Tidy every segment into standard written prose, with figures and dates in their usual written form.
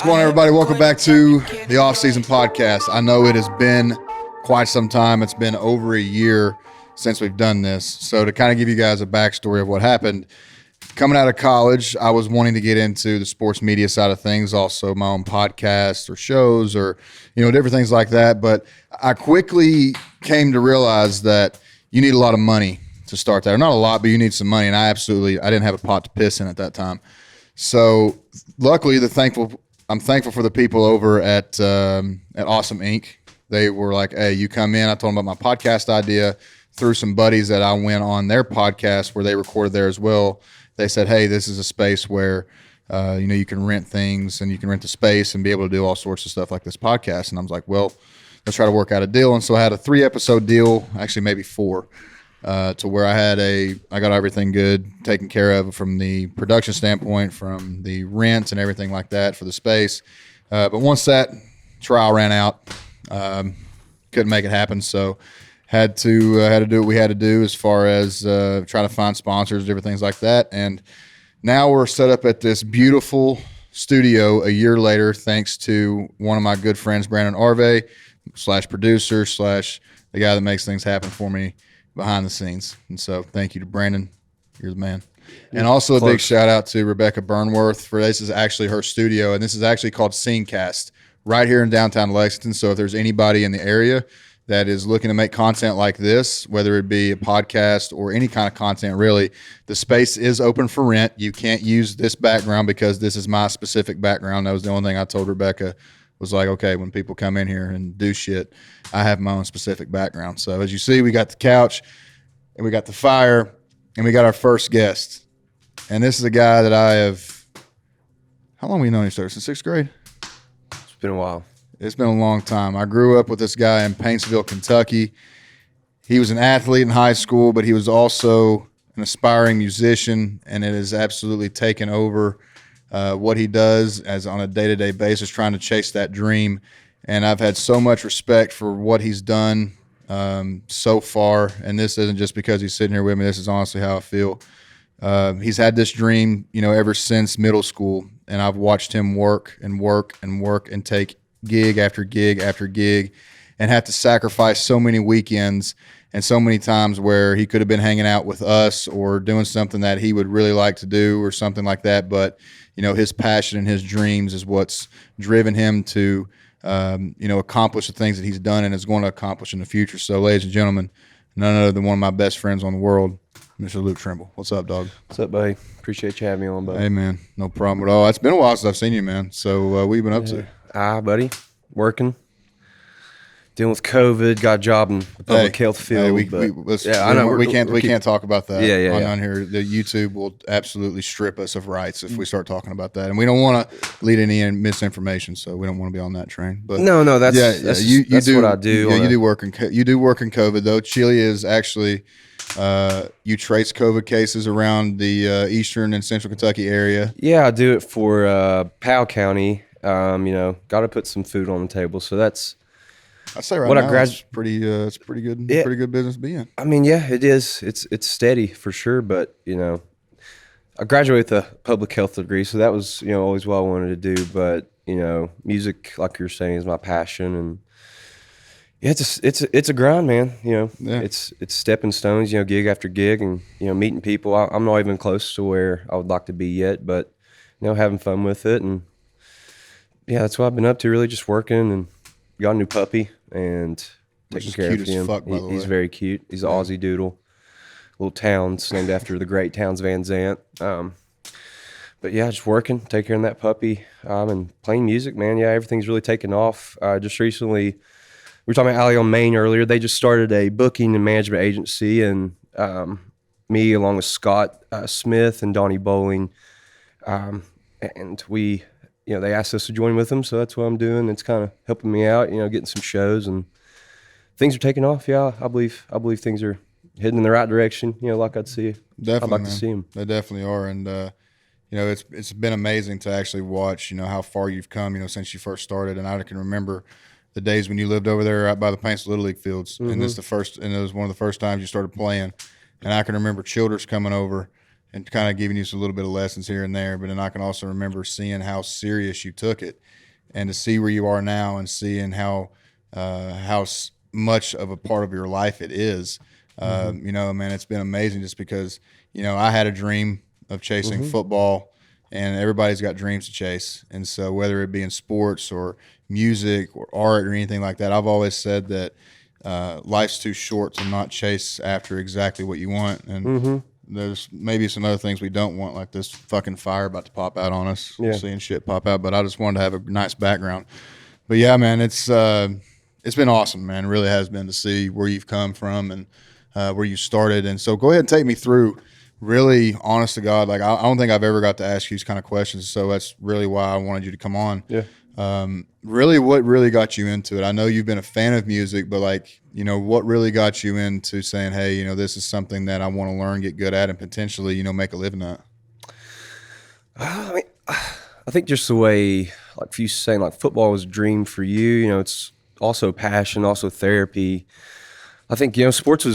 What's going on, everybody? Welcome back to the OFFSZN Podcast. I know it has been quite some time. It's been over a year since we've done this. So to kind of give you guys a backstory of what happened, coming out of college, I was wanting to get into the sports media side of things, also my own podcasts or shows or, different things like that. But I quickly came to realize that you need a lot of money to start that. Or not a lot, but you need some money. And I didn't have a pot to piss in at that time. So luckily, I'm thankful for the people over at Awesome Inc. They were like, hey, you come in. I told them about my podcast idea through some buddies that I went on their podcast where they recorded there as well. They said, hey, this is a space where, you can rent things and you can rent the space and be able to do all sorts of stuff like this podcast. And I was like, well, let's try to work out a deal. And so I had a 3-episode deal, actually maybe 4, to where I got everything good taken care of from the production standpoint, from the rent and everything like that for the space. But once that trial ran out, couldn't make it happen. So had to do what we had to do as far as try to find sponsors, different things like that. And now we're set up at this beautiful studio a year later, thanks to one of my good friends, Brandon Arve, /producer / the guy that makes things happen for me behind the scenes. And so thank you to Brandon. You're the man. And also a big shout out to Rebecca Burnworth for this is actually her studio. And this is actually called Scenecast right here in downtown Lexington. So if there's anybody in the area that is looking to make content like this, whether it be a podcast or any kind of content, really, the space is open for rent. You can't use this background because this is my specific background. That was the only thing I told Rebecca was like, okay, when people come in here and do shit, I have my own specific background. So as you see, we got the couch and we got the fire and we got our first guest. And this is a guy that I have, how long have we known each other? Since 6th grade? It's been a while. It's been a long time. I grew up with this guy in Paintsville, Kentucky. He was an athlete in high school, but he was also an aspiring musician, and it has absolutely taken over what he does as on a day-to-day basis, trying to chase that dream. And I've had so much respect for what he's done so far. And this isn't just because he's sitting here with me. This is honestly how I feel. He's had this dream, ever since middle school. And I've watched him work and take gig after gig after gig and have to sacrifice so many weekends and so many times where he could have been hanging out with us or doing something that he would really like to do or something like that. But, his passion and his dreams is what's driven him to, accomplish the things that he's done and is going to accomplish in the future. So, ladies and gentlemen, none other than one of my best friends on the world, Mr. Luke Trimble. What's up, dog? What's up, buddy? Appreciate you having me on, buddy. Hey, man. No problem at all. It's been a while since I've seen you, man. So what you been up to? Buddy. Working. Dealing with COVID. Got a job in the public health field. I know we can't talk about that on here. The YouTube will absolutely strip us of rights if we start talking about that, and we don't want to lead any misinformation, so we don't want to be on that train. But no, that's what I do. Yeah, you do work in COVID though. Chile is actually you trace COVID cases around the eastern and central Kentucky area. Yeah, I do it for Powell County. Got to put some food on the table, so that's. I'd say it's pretty good. Yeah. Pretty good business to be in. I mean, yeah, it is. It's steady for sure, but I graduated with a public health degree, so that was always what I wanted to do. But music, like you're saying, is my passion, and yeah, it's a grind, man. It's stepping stones, gig after gig, and meeting people. I'm not even close to where I would like to be yet, but having fun with it, and yeah, that's what I've been up to. Really, just working and. Got a new puppy and taking care of him. He's very cute. He's an Aussie Doodle. Little Towns named after the great Towns Van Zandt. But yeah, just working, taking care of that puppy, and playing music, man. Yeah, everything's really taken off. Just recently, we were talking about Allie on Main earlier. They just started a booking and management agency, and me along with Scott Smith and Donnie Bowling, and we. They asked us to join with them, so that's what I'm doing. It's kind of helping me out, getting some shows, and things are taking off. Yeah, I believe things are heading in the right direction. Like I'd see. Definitely, I'd like to see them. They definitely are, and it's been amazing to actually watch. How far you've come. Since you first started, and I can remember the days when you lived over there out by the Paintsville Little League fields, and it was one of the first times you started playing. And I can remember Childers coming over and kind of giving you a little bit of lessons here and there. But then I can also remember seeing how serious you took it, and to see where you are now and seeing how much of a part of your life it is. You know, man, it's been amazing just because, you know, I had a dream of chasing football, and everybody's got dreams to chase. And so whether it be in sports or music or art or anything like that, I've always said that life's too short to not chase after exactly what you want. And there's maybe some other things we don't want, like this fucking fire about to pop out on us, seeing shit pop out. But I just wanted to have a nice background. But yeah, man, it's been awesome, man. It really has been, to see where you've come from and where you started. And so go ahead and take me through, really, honest to God, like I don't think I've ever got to ask you these kind of questions. So that's really why I wanted you to come on. Yeah. Really, what really got you into it? I know you've been a fan of music, but like, you know, what really got you into saying, hey, you know, this is something that I want to learn, get good at, and potentially, you know, make a living at? I mean, I think just the way, like you saying, like football was a dream for you, you know, it's also passion, also therapy. I think, you know, sports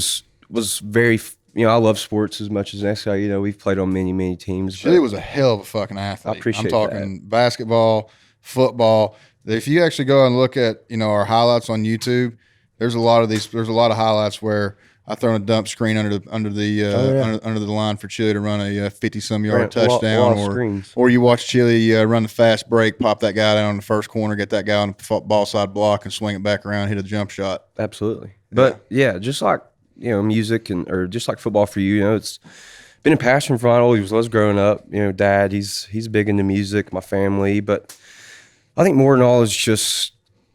was very, you know, I love sports as much as the next guy. You know, we've played on many teams. Chili was a hell of a fucking athlete. I appreciate I'm talking basketball, football. If you actually go and look at, you know, our highlights on YouTube, there's a lot of highlights where I thrown a dump screen under the line for Chili to run a 50-some yard touchdown, or you watch Chili run the fast break, pop that guy down on the first corner, get that guy on the ball side block, and swing it back around, hit a jump shot. Absolutely. But yeah, just like, you know, music or just like football for you, you know, it's been a passion for mine. Always was growing up. You know, Dad, he's big into music, my family, but I think more than all is just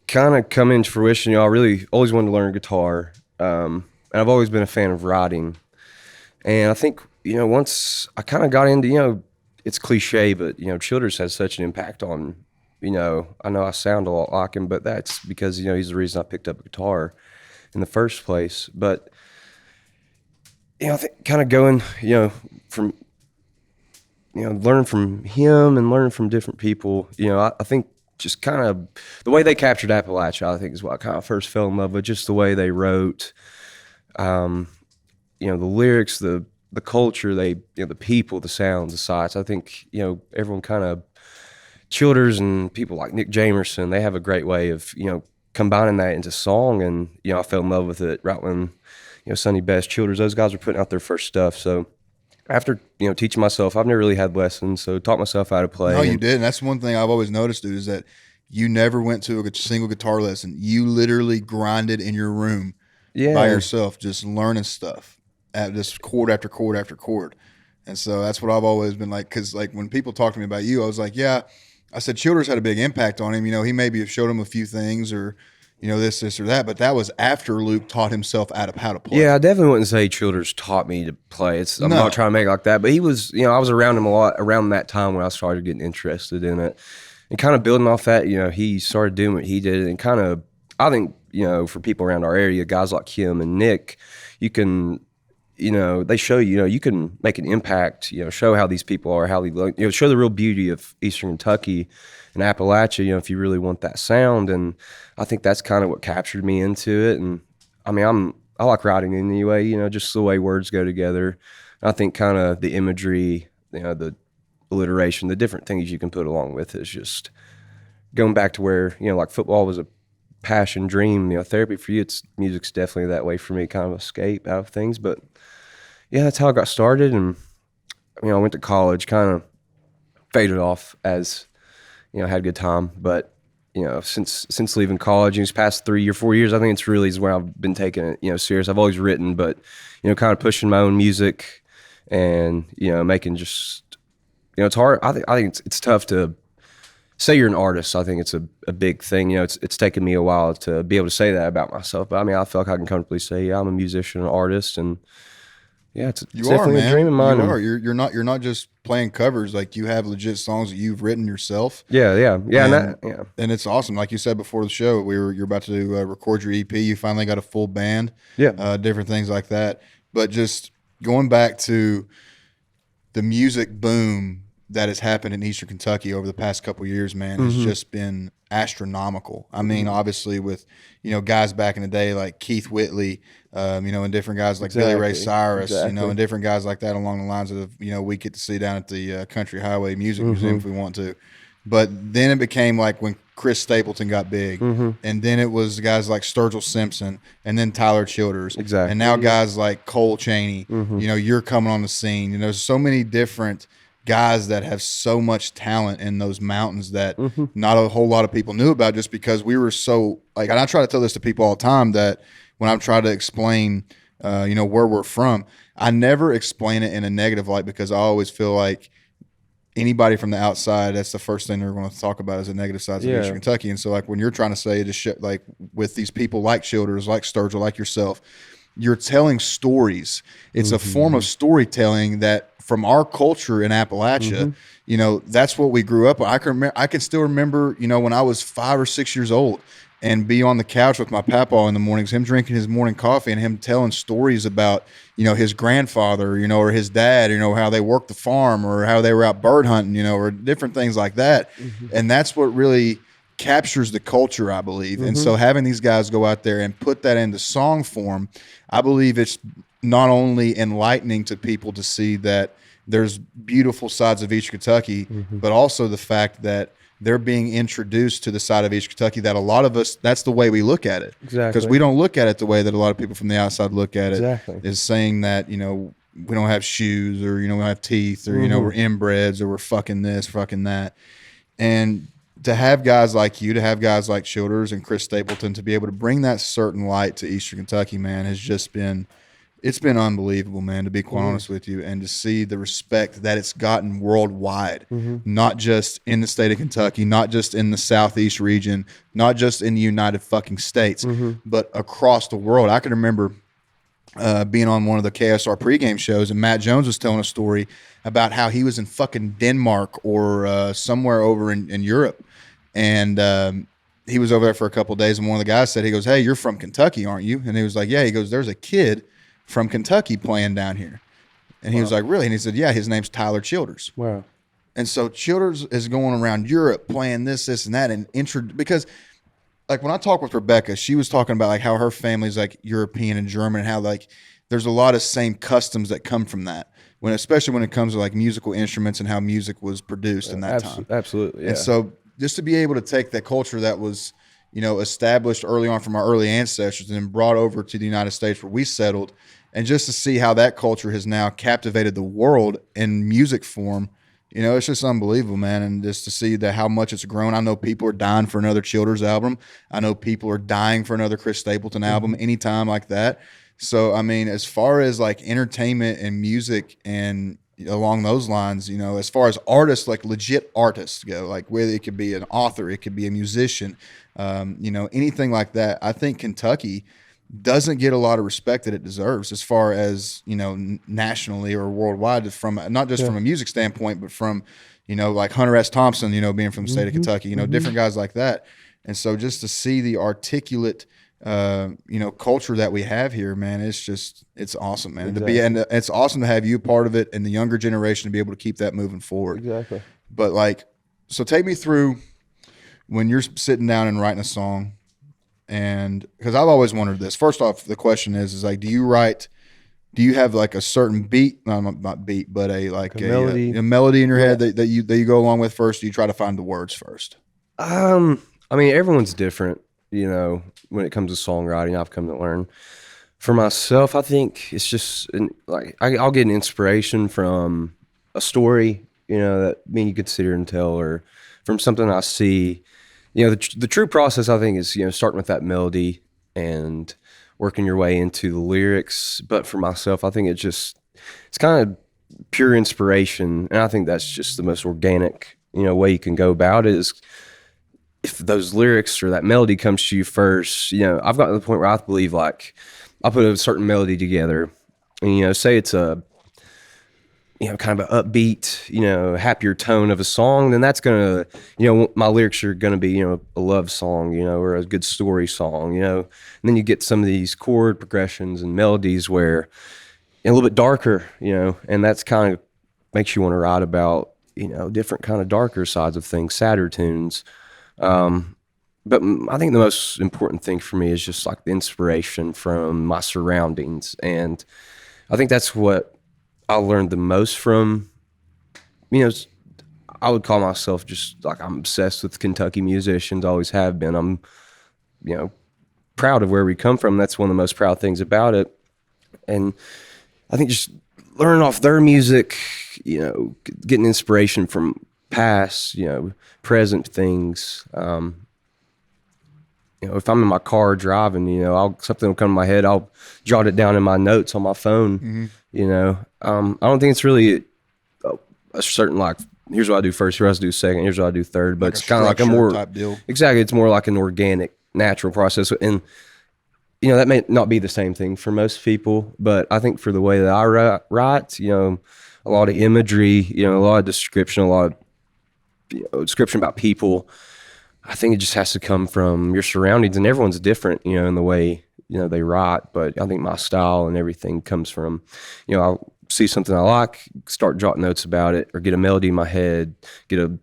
kind of come into fruition. You know, I really always wanted to learn guitar. And I've always been a fan of writing. And I think, you know, once I kind of got into, you know, it's cliche, but, you know, Childers has such an impact on, you know I sound a lot like him, but that's because, you know, he's the reason I picked up a guitar in the first place. But, you know, I think kind of going, you know, from, you know, learning from him and learning from different people, you know, I think just kind of the way they captured Appalachia, I think is what I kind of first fell in love with, just the way they wrote, you know, the lyrics, the culture, you know, the people, the sounds, the sights. I think, you know, everyone kind of, Childers and people like Nick Jamerson, they have a great way of, you know, combining that into song. And, you know, I fell in love with it right when, you know, Sonny Best, Childers, those guys were putting out their first stuff. So after, you know, teaching myself, I've never really had lessons, so taught myself how to play. No, you did. And that's one thing I've always noticed, dude, is that you never went to a single guitar lesson. You literally grinded in your room by yourself, just learning stuff at just chord after chord after chord. And so that's what I've always been like, because like when people talk to me about you, I was like, yeah, I said Childers had a big impact on him. You know, he maybe have showed him a few things, or, you know, this or that, but that was after Luke taught himself how to play. Yeah, I definitely wouldn't say Childers taught me to play. I'm not trying to make it like that, but he was, you know, I was around him a lot around that time when I started getting interested in it, and kind of building off that, you know, he started doing what he did, and kind of, I think, you know, for people around our area, guys like him and Nick, you can, you know, they show you, you know, you can make an impact, you know, show how these people are, how they look, you know, show the real beauty of Eastern Kentucky and Appalachia, you know, if you really want that sound. And I think that's kind of what captured me into it. And I mean, I like writing anyway, you know, just the way words go together. I think kind of the imagery, you know, the alliteration, the different things you can put along with is just going back to where, you know, like football was a passion, dream, you know, therapy for you. Music's definitely that way for me, kind of escape out of things. But yeah, that's how I got started. And, you know, I went to college, kind of faded off as, you know, had a good time. But, you know, since leaving college, these past 3 or 4 years, I think it's really is where I've been taking it, you know, serious. I've always written, but, you know, kind of pushing my own music and, you know, making just, you know, it's hard. I think it's tough to say you're an artist. I think it's a big thing. You know, it's taken me a while to be able to say that about myself. But I mean, I feel like I can comfortably say, yeah, I'm a musician, an artist, and yeah, it's definitely a dream of mine. You are. You're not just playing covers. Like, you have legit songs that you've written yourself. Yeah. And it's awesome. Like you said before the show, you're about to record your EP. You finally got a full band. Yeah. Different things like that. But just going back to the music boom that has happened in Eastern Kentucky over the past couple of years, man, has just been astronomical. I mean, obviously with, guys back in the day like Keith Whitley, and different guys like Billy Ray Cyrus, and different guys like that along the lines of, we get to see down at the Country Highway Music Museum if we want to. But then it became like when Chris Stapleton got big, and then it was guys like Sturgill Simpson, and then Tyler Childers, and now guys like Cole Chaney. You're coming on the scene. There's so many different guys that have so much talent in those mountains that not a whole lot of people knew about, just because we were so like. And I try to tell this to people all the time, that when I'm trying to explain, where we're from, I never explain it in a negative light, because I always feel like anybody from the outside, that's the first thing they're going to talk about is the negative sides of Eastern Kentucky. And so, like, when you're trying to say this shit, like with these people like Childers, like Sturgill, like yourself, you're telling stories. It's a form of storytelling that from our culture in Appalachia, that's what we grew up with. I can still remember, when I was 5 or 6 years old, and be on the couch with my papaw in the mornings, him drinking his morning coffee and him telling stories about, his grandfather, or his dad, how they worked the farm, or how they were out bird hunting, or different things like that. And that's what really captures the culture, I believe. And so having these guys go out there and put that into song form, I believe it's not only enlightening to people to see that there's beautiful sides of Eastern Kentucky, but also the fact that they're being introduced to the side of Eastern Kentucky that a lot of us, that's the way we look at it. Exactly. Because we don't look at it the way that a lot of people from the outside look at it. Exactly. Is saying that, we don't have shoes, or, we don't have teeth, or, we're inbreds, or we're fucking this, fucking that. And to have guys like you, to have guys like Childers and Chris Stapleton, to be able to bring that certain light to Eastern Kentucky, man, has just been, it's been unbelievable, man, to be quite honest with you, and to see the respect that it's gotten worldwide, not just in the state of Kentucky, not just in the Southeast region, not just in the United fucking States, but across the world. I can remember being on one of the KSR pregame shows, and Matt Jones was telling a story about how he was in fucking Denmark or somewhere over in Europe, and he was over there for a couple of days, and one of the guys said, he goes, "Hey, you're from Kentucky, aren't you?" And he was like, "Yeah." He goes, "There's a kid from Kentucky playing down here." And he was like, "Really?" And he said, "Yeah, his name's Tyler Childers." Wow. And so Childers is going around Europe playing this and that, and because like when I talked with Rebecca, she was talking about like how her family's like European and German, and how like there's a lot of same customs that come from that, especially when it comes to like musical instruments and how music was produced in that time. Absolutely. Yeah. And so just to be able to take that culture that was, established early on from our early ancestors and then brought over to the United States where we settled, and just to see how that culture has now captivated the world in music form, it's just unbelievable, man. And just to see how much it's grown. I know people are dying for another Childers album. I know people are dying for another Chris Stapleton album anytime like that. So, I mean, as far as like entertainment and music and along those lines, as far as artists, like legit artists go, like whether it could be an author, it could be a musician, anything like that, I think Kentucky doesn't get a lot of respect that it deserves, as far as, nationally or worldwide, from not just from a music standpoint, but from, like Hunter S. Thompson, being from the state of Kentucky, different guys like that. And so just to see the articulate, culture that we have here, man, it's awesome, man. Exactly. And it's awesome to have you part of it and the younger generation to be able to keep that moving forward. Exactly. But like, so take me through when you're sitting down and writing a song. And because I've always wondered this. First off, the question is like, do you have like a certain beat, not beat, but a melody in your head that you go along with first? Do you try to find the words first? I mean, everyone's different, when it comes to songwriting. I've come to learn. For myself, I think it's just like I'll get an inspiration from a story, that you could sit here and tell, or from something I see. The true process, I think, is, starting with that melody and working your way into the lyrics. But for myself, I think it's kind of pure inspiration. And I think that's just the most organic, way you can go about it, is if those lyrics or that melody comes to you first. I've gotten to the point where I believe, like, I put a certain melody together and, say it's a, kind of an upbeat, happier tone of a song, then that's going to, my lyrics are going to be, a love song, or a good story song, and then you get some of these chord progressions and melodies where a little bit darker, and that's kind of makes you want to write about, different kind of darker sides of things, sadder tunes. But I think the most important thing for me is just like the inspiration from my surroundings. And I think that's what I learned the most from, I would call myself just like I'm obsessed with Kentucky musicians, always have been. I'm, proud of where we come from. That's one of the most proud things about it. And I think just learning off their music, getting inspiration from past, present things. If I'm in my car driving, something will come to my head. I'll jot it down in my notes on my phone. I don't think it's really a certain like, here's what I do first, here's what I do second, here's what I do third. But it's kind of like a more type deal. Exactly. It's more like an organic, natural process. And that may not be the same thing for most people, but I think for the way that I write, a lot of imagery, a lot of description, a lot of description about people. I think it just has to come from your surroundings, and everyone's different, in the way, they write. But I think my style and everything comes from, I'll see something I like, start jotting notes about it, or get a melody in my head, get a,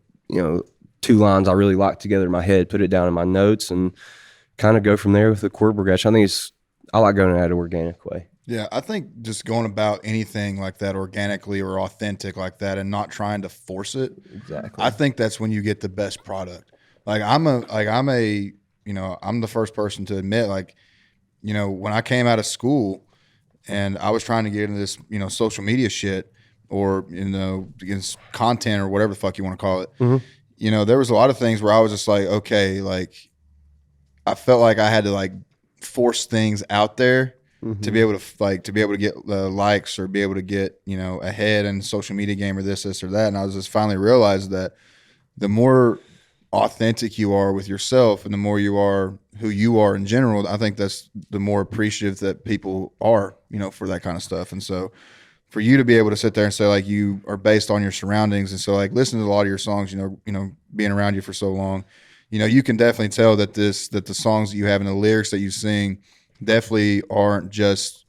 2 lines I really like together in my head, put it down in my notes, and kind of go from there with the chord progression. I think I like going at an organic way. Yeah, I think just going about anything like that organically or authentic like that and not trying to force it. Exactly. I think that's when you get the best product. Like I'm the first person to admit, like, when I came out of school and I was trying to get into this, social media shit or, against content or whatever the fuck you want to call it, there was a lot of things where I was just like, okay, like I felt like I had to like force things out there to be able to get likes or be able to get, ahead in social media game or this or that. And I was just finally realized that the more authentic you are with yourself and the more you are who you are in general, I think that's the more appreciative that people are, for that kind of stuff. And so for you to be able to sit there and say like you are based on your surroundings, and so like listening to a lot of your songs, being around you for so long, you can definitely tell that the songs that you have and the lyrics that you sing definitely aren't just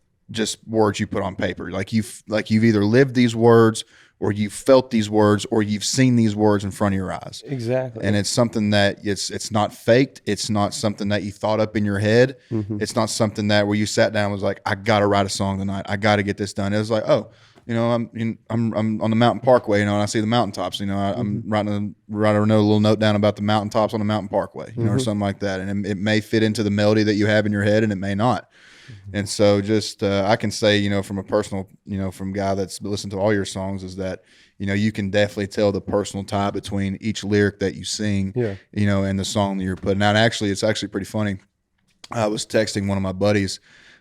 words you put on paper. Like you've either lived these words or you've felt these words, or you've seen these words in front of your eyes. Exactly. And it's something that it's not faked. It's not something that you thought up in your head. It's not something that where you sat down and was like, I got to write a song tonight. I got to get this done. It was like, oh, I'm on the mountain parkway, and I see the mountaintops. I'm writing a little note down about the mountaintops on the mountain parkway, or something like that. And it may fit into the melody that you have in your head, and it may not. And so just I can say, from a personal, from a guy that's listened to all your songs, is that, you can definitely tell the personal tie between each lyric that you sing, and the song that you're putting out. Actually, it's actually pretty funny. I was texting one of my buddies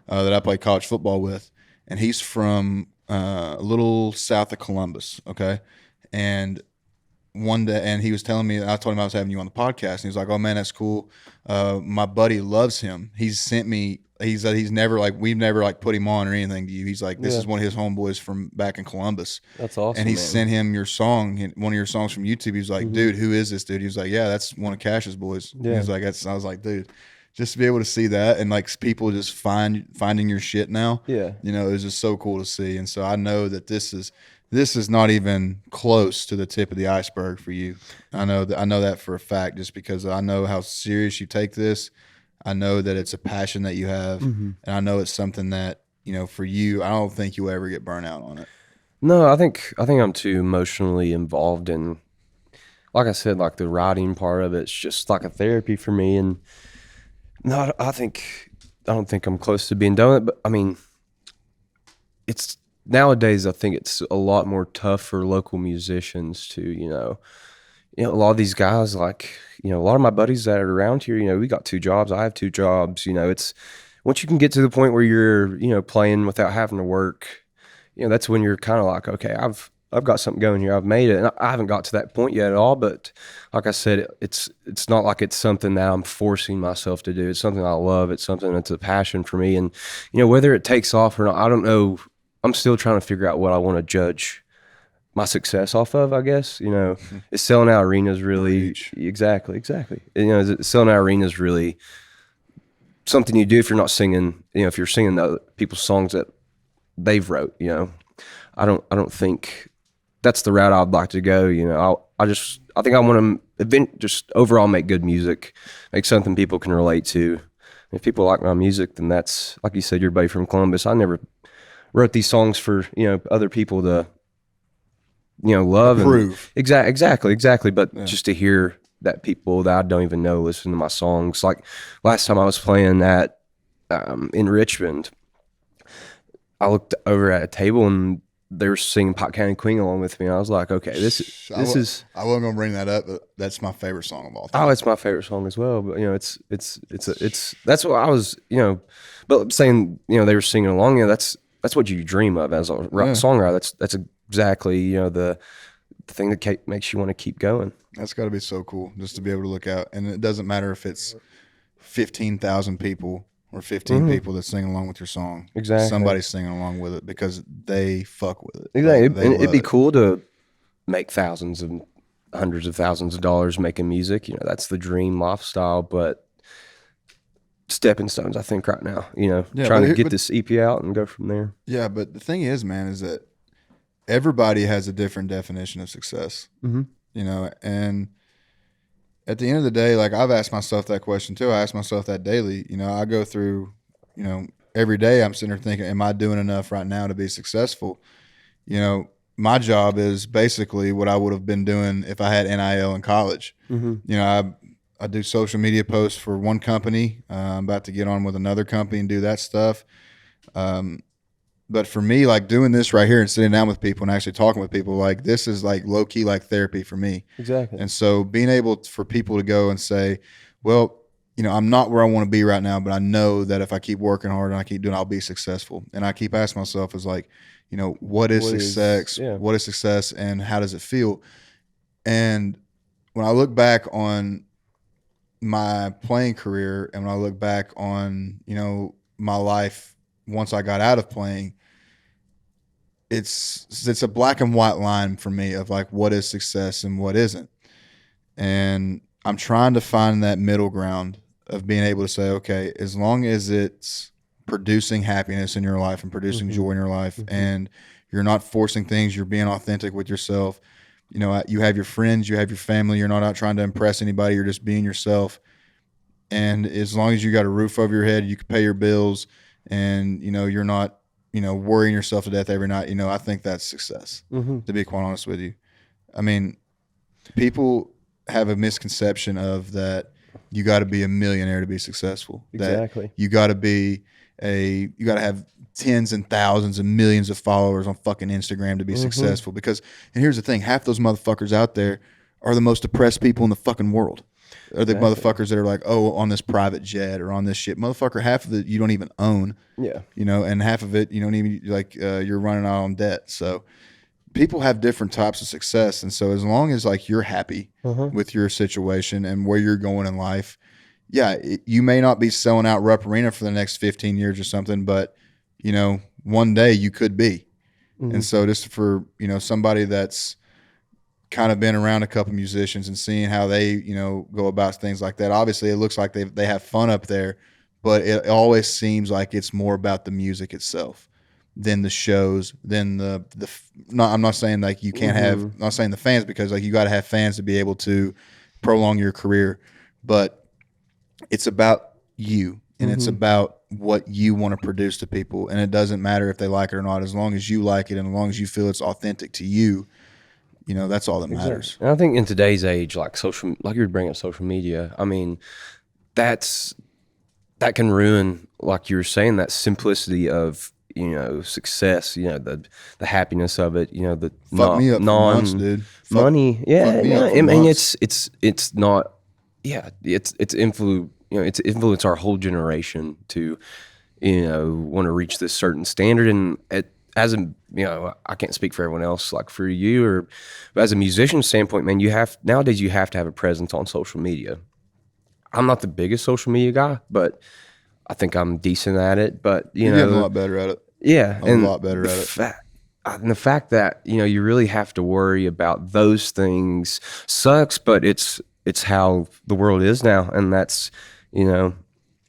that I play college football with, and he's from a little south of Columbus, okay? And one day, and he was telling me, I told him I was having you on the podcast, and he was like, oh man, that's cool. My buddy loves him. He's sent me, he's never like, we've never like put him on or anything to you. He's like, this is one of his homeboys from back in Columbus. That's awesome. And he sent him your song, one of your songs from YouTube. He was like, dude, who is this dude? He was like, yeah, that's one of Cash's boys. Yeah. He was like, I was like, dude, just to be able to see that, and like people just finding your shit now. Yeah. It was just so cool to see. And so I know that this is not even close to the tip of the iceberg for you. I know that for a fact, just because I know how serious you take this. I know that it's a passion that you have, and I know it's something that, for you, I don't think you'll ever get burnt out on it. No, I think I'm too emotionally involved in, like I said, like the writing part of it's just like a therapy for me. And no, I don't think I'm close to being done with it, but I mean, it's nowadays, I think it's a lot more tough for local musicians to, a lot of these guys, like, a lot of my buddies that are around here, we got 2 jobs. I have 2 jobs. It's once you can get to the point where you're, playing without having to work, that's when you're kind of like, okay, I've got something going here. I've made it. And I haven't got to that point yet at all. But like I said, it's not like it's something that I'm forcing myself to do. It's something I love. It's something that's a passion for me. And, whether it takes off or not, I don't know. I'm still trying to figure out what I want to judge my success off of, I guess. Is selling out arenas really exactly. Is selling out arenas really something you do if you're not singing, if you're singing the other people's songs that they've wrote, I don't think that's the route I'd like to go. I think I want to just overall make good music, make something people can relate to. If people like my music, then that's, like you said, your buddy from Columbus. I never wrote these songs for, other people to, love. Approve. Exactly. But just to hear that people that I don't even know listen to my songs. Like last time I was playing at in Richmond, I looked over at a table and they were singing Pot County Queen along with me. And I was like, okay, this is. I wasn't gonna bring that up, but that's my favorite song of all time. Oh, it's my favorite song as well. But it's that's what I was, but saying, they were singing along. That's what you dream of as a songwriter. That's exactly the thing that makes you want to keep going. That's got to be so cool just to be able to look out, and it doesn't matter if it's 15,000 people or 15 people that sing along with your song. Exactly, somebody's singing along with it because they fuck with it. Exactly, and it'd be cool to make thousands and hundreds of thousands of dollars making music. That's the dream lifestyle, but stepping stones, I think, right now. Trying to get this EP out and go from there. Yeah, but the thing is, man, is that everybody has a different definition of success. Mm-hmm. And at the end of the day, like I've asked myself that question too. I ask myself that daily. I go through, every day I'm sitting there thinking, am I doing enough right now to be successful? My job is basically what I would have been doing if I had NIL in college. Mm-hmm. I do social media posts for one company. I'm about to get on with another company and do that stuff. But for me, like doing this right here and sitting down with people and actually talking with people, like this is like low key like therapy for me. Exactly. And so being able for people to go and say, well, I'm not where I want to be right now, but I know that if I keep working hard and I keep doing, I'll be successful. And I keep asking myself is like, what is success? What is success and how does it feel? And when I look back on my playing career and when I look back on, my life once I got out of playing, it's a black and white line for me of like what is success and what isn't. And I'm trying to find that middle ground of being able to say, okay, as long as it's producing happiness in your life and producing joy in your life and you're not forcing things, you're being authentic with yourself. You have your friends, you have your family, you're not out trying to impress anybody, you're just being yourself. And as long as you got a roof over your head, you can pay your bills and, you're not, worrying yourself to death every night, I think that's success, to be quite honest with you. I mean, people have a misconception of that you got to be a millionaire to be successful. Exactly. That you got to have tens and thousands and millions of followers on fucking Instagram to be successful. Because, and here's the thing, half those motherfuckers out there are the most depressed people in the fucking world. Or the motherfuckers that are like, oh, on this private jet or on this shit. Motherfucker, half of it you don't even own. Yeah. And half of it you don't even, like, you're running out on debt. So people have different types of success. And so as long as, like, you're happy with your situation and where you're going in life, you may not be selling out Rupp Arena for the next 15 years or something, but, one day you could be. And so just for, somebody that's kind of been around a couple musicians and seeing how they, go about things like that. Obviously, it looks like they have fun up there, but it always seems like it's more about the music itself than the shows, than I'm not saying like you can't have, I'm not saying the fans, because like you got to have fans to be able to prolong your career, but it's about you and it's about what you want to produce to people. And it doesn't matter if they like it or not, as long as you like it and as long as you feel it's authentic to you. That's all that matters. And I think in today's age, like you were bringing up social media, I mean, that can ruin, like you were saying, that simplicity of, success, the happiness of it, the fuck me up for months, dude. Money. Yeah. I mean, it's not, it's influenced our whole generation to, want to reach this certain standard. And I can't speak for everyone else, like for you, but as a musician standpoint, man, nowadays you have to have a presence on social media. I'm not the biggest social media guy, but I think I'm decent at it. But you're getting a lot better at it. Yeah, I'm a lot better at it. And the fact that you really have to worry about those things sucks, but it's how the world is now, and that's the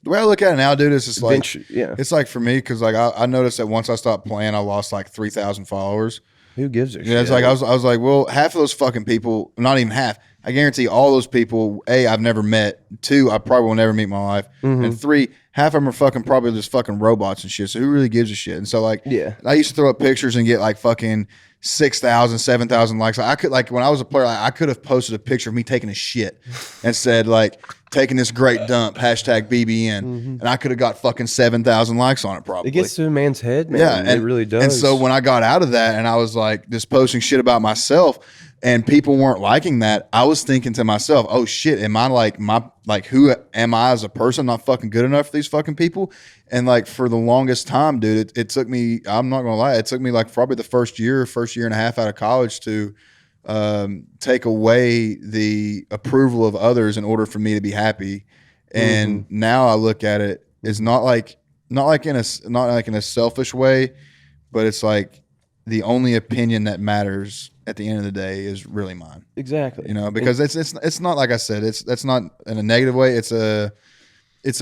way I look at it now, dude, is just like, it's like for me, because like I noticed that once I stopped playing, I lost like 3,000 followers. Who gives a shit? Yeah, it's like I was like, well, half of those fucking people, not even half. I guarantee all those people, A, I've never met. 2, I probably will never meet in my life. And 3, half of them are fucking probably just fucking robots and shit. So who really gives a shit? And so like, I used to throw up pictures and get like fucking 6,000, 7,000 likes. I could, like, when I was a player, like, I could have posted a picture of me taking a shit and said like, taking this great dump, hashtag BBN, and I could have got fucking 7,000 likes on it probably. It gets to a man's head, man. Yeah, it really does. And so when I got out of that and I was like just posting shit about myself and people weren't liking that, I was thinking to myself, oh shit, am I like who am I as a person not fucking good enough for these fucking people? And like for the longest time, dude, it took me, I'm not gonna lie, it took me like probably the first year and a half out of college to take away the approval of others in order for me to be happy. And now I look at it as not like in a selfish way, but it's like the only opinion that matters at the end of the day is really mine. Exactly. You know, because it's not like I said, that's not in a negative way. It's a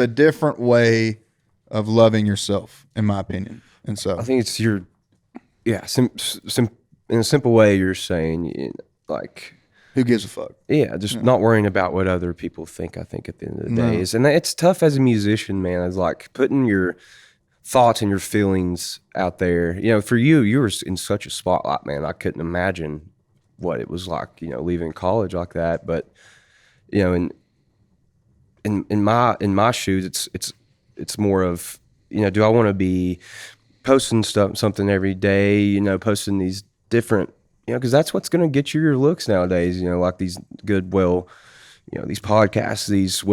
different way of loving yourself, in my opinion. And so I think it's in a simple way, you're saying, like, who gives a fuck? Yeah, just not worrying about what other people think. I think at the end of the day is, and it's tough as a musician, man. It's like putting your thoughts and your feelings out there. You know, for you were in such a spotlight, man. I couldn't imagine what it was like, you know, leaving college like that. But you know, in my shoes, it's more of, you know, do I want to be posting something every day? You know, posting these different, you know, because that's what's going to get you your looks nowadays, you know, like these good, well, you know, these podcasts, these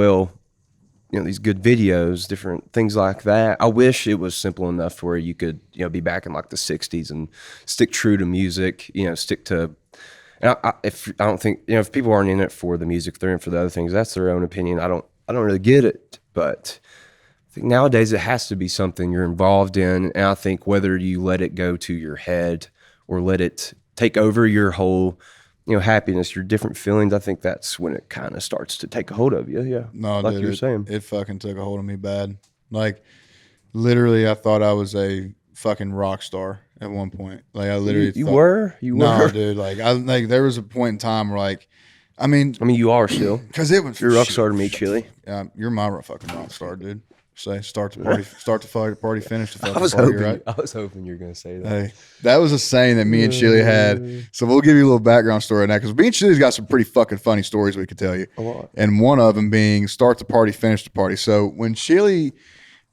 good videos, different things like that. I wish it was simple enough where you could, you know, be back in like the 60s and stick true to music, you know, stick to, and I don't think, you know, if people aren't in it for the music, they're in for the other things. That's their own opinion. I don't really get it, but I think nowadays it has to be something you're involved in. And I think whether you let it go to your head or let it take over your whole, you know, happiness, your different feelings, I think that's when it kind of starts to take a hold of you. Yeah. No, like dude, you were saying. It fucking took a hold of me bad. Like, literally, I thought I was a fucking rock star at one point. Like, I literally You were? No, dude. Like, there was a point in time where, like, I mean, you are still. Because it was. You're a rock star to me, Chili. You're my fucking rock star, dude. Say start the party, finish the fucking I was party, hoping, right? I was hoping you were going to say that. Hey, that was a saying that me and Chili had. So we'll give you a little background story on that, because me and Chili's got some pretty fucking funny stories we could tell you. A lot. And one of them being start the party, finish the party. So when Chili,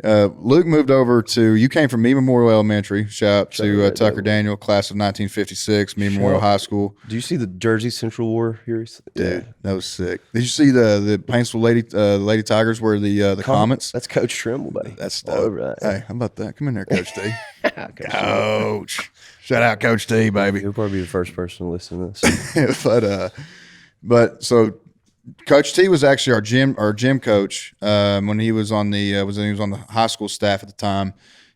Luke moved over to, you came from Me Memorial Elementary. Shout out to Tucker Daniel, class of 1956, Me Memorial High School. Do you see the Jersey Central War here? Dude, that was sick. Did you see the Paintsville Lady Tigers were the Comets? That's Coach Trimble, buddy. That's all over that. Hey, how about that? Come in there, Coach T. Coach. Shout out Coach T, baby. He'll probably be the first person to listen to this. But so Coach T was actually our gym coach when he was on the high school staff at the time,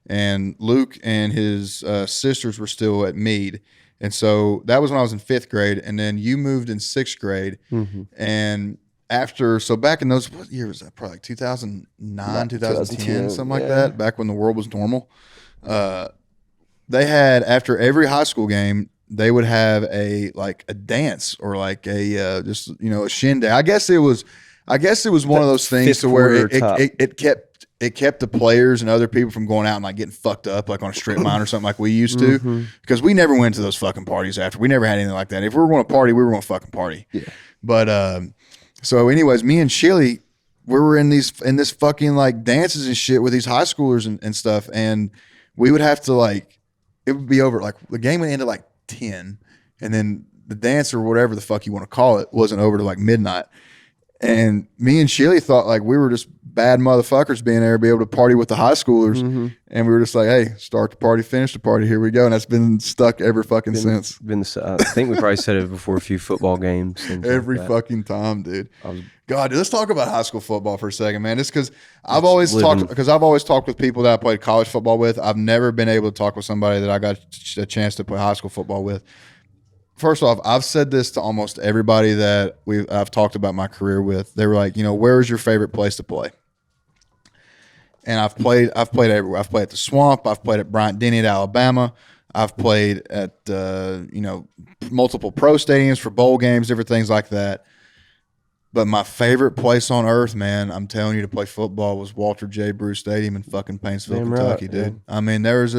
and Luke and his sisters were still at Meade, and so that was when I was in 5th grade, and then you moved in 6th grade, and back in those, what year was that? Probably like 2009, 2010, something like that. Back when the world was normal, they had, after every high school game, they would have a dance or like a just, you know, a shindig. I guess it was one of those things to where it kept the players and other people from going out and like getting fucked up like on a strip mine or something like we used to, because we never went to those fucking parties after. We never had anything like that. If we were going to party, we were going to fucking party. Yeah. But so anyways, me and Chili, we were in this fucking like dances and shit with these high schoolers and stuff, and we would have to like, it would be over, like the game would end at like 10, and then the dance or whatever the fuck you want to call it wasn't over to like midnight. And me and Chili thought like we were just bad motherfuckers being there to be able to party with the high schoolers. And we were just like, hey, start the party, finish the party, here we go. And that's been stuck ever fucking since. I think we probably said it before a few football games. Every fucking time, dude. God, dude, let's talk about high school football for a second, man. Just because I've always talked with people that I played college football with. I've never been able to talk with somebody that I got a chance to play high school football with. First off, I've said this to almost everybody that I've talked about my career with. They were like, you know, where is your favorite place to play? And I've played everywhere. I've played at the Swamp. I've played at Bryant Denny at Alabama. I've played at multiple pro stadiums for bowl games, different things like that. But my favorite place on earth, man, I'm telling you, to play football was Walter J. Bruce Stadium in fucking Paintsville, Kentucky, dude. Yeah. I mean, there was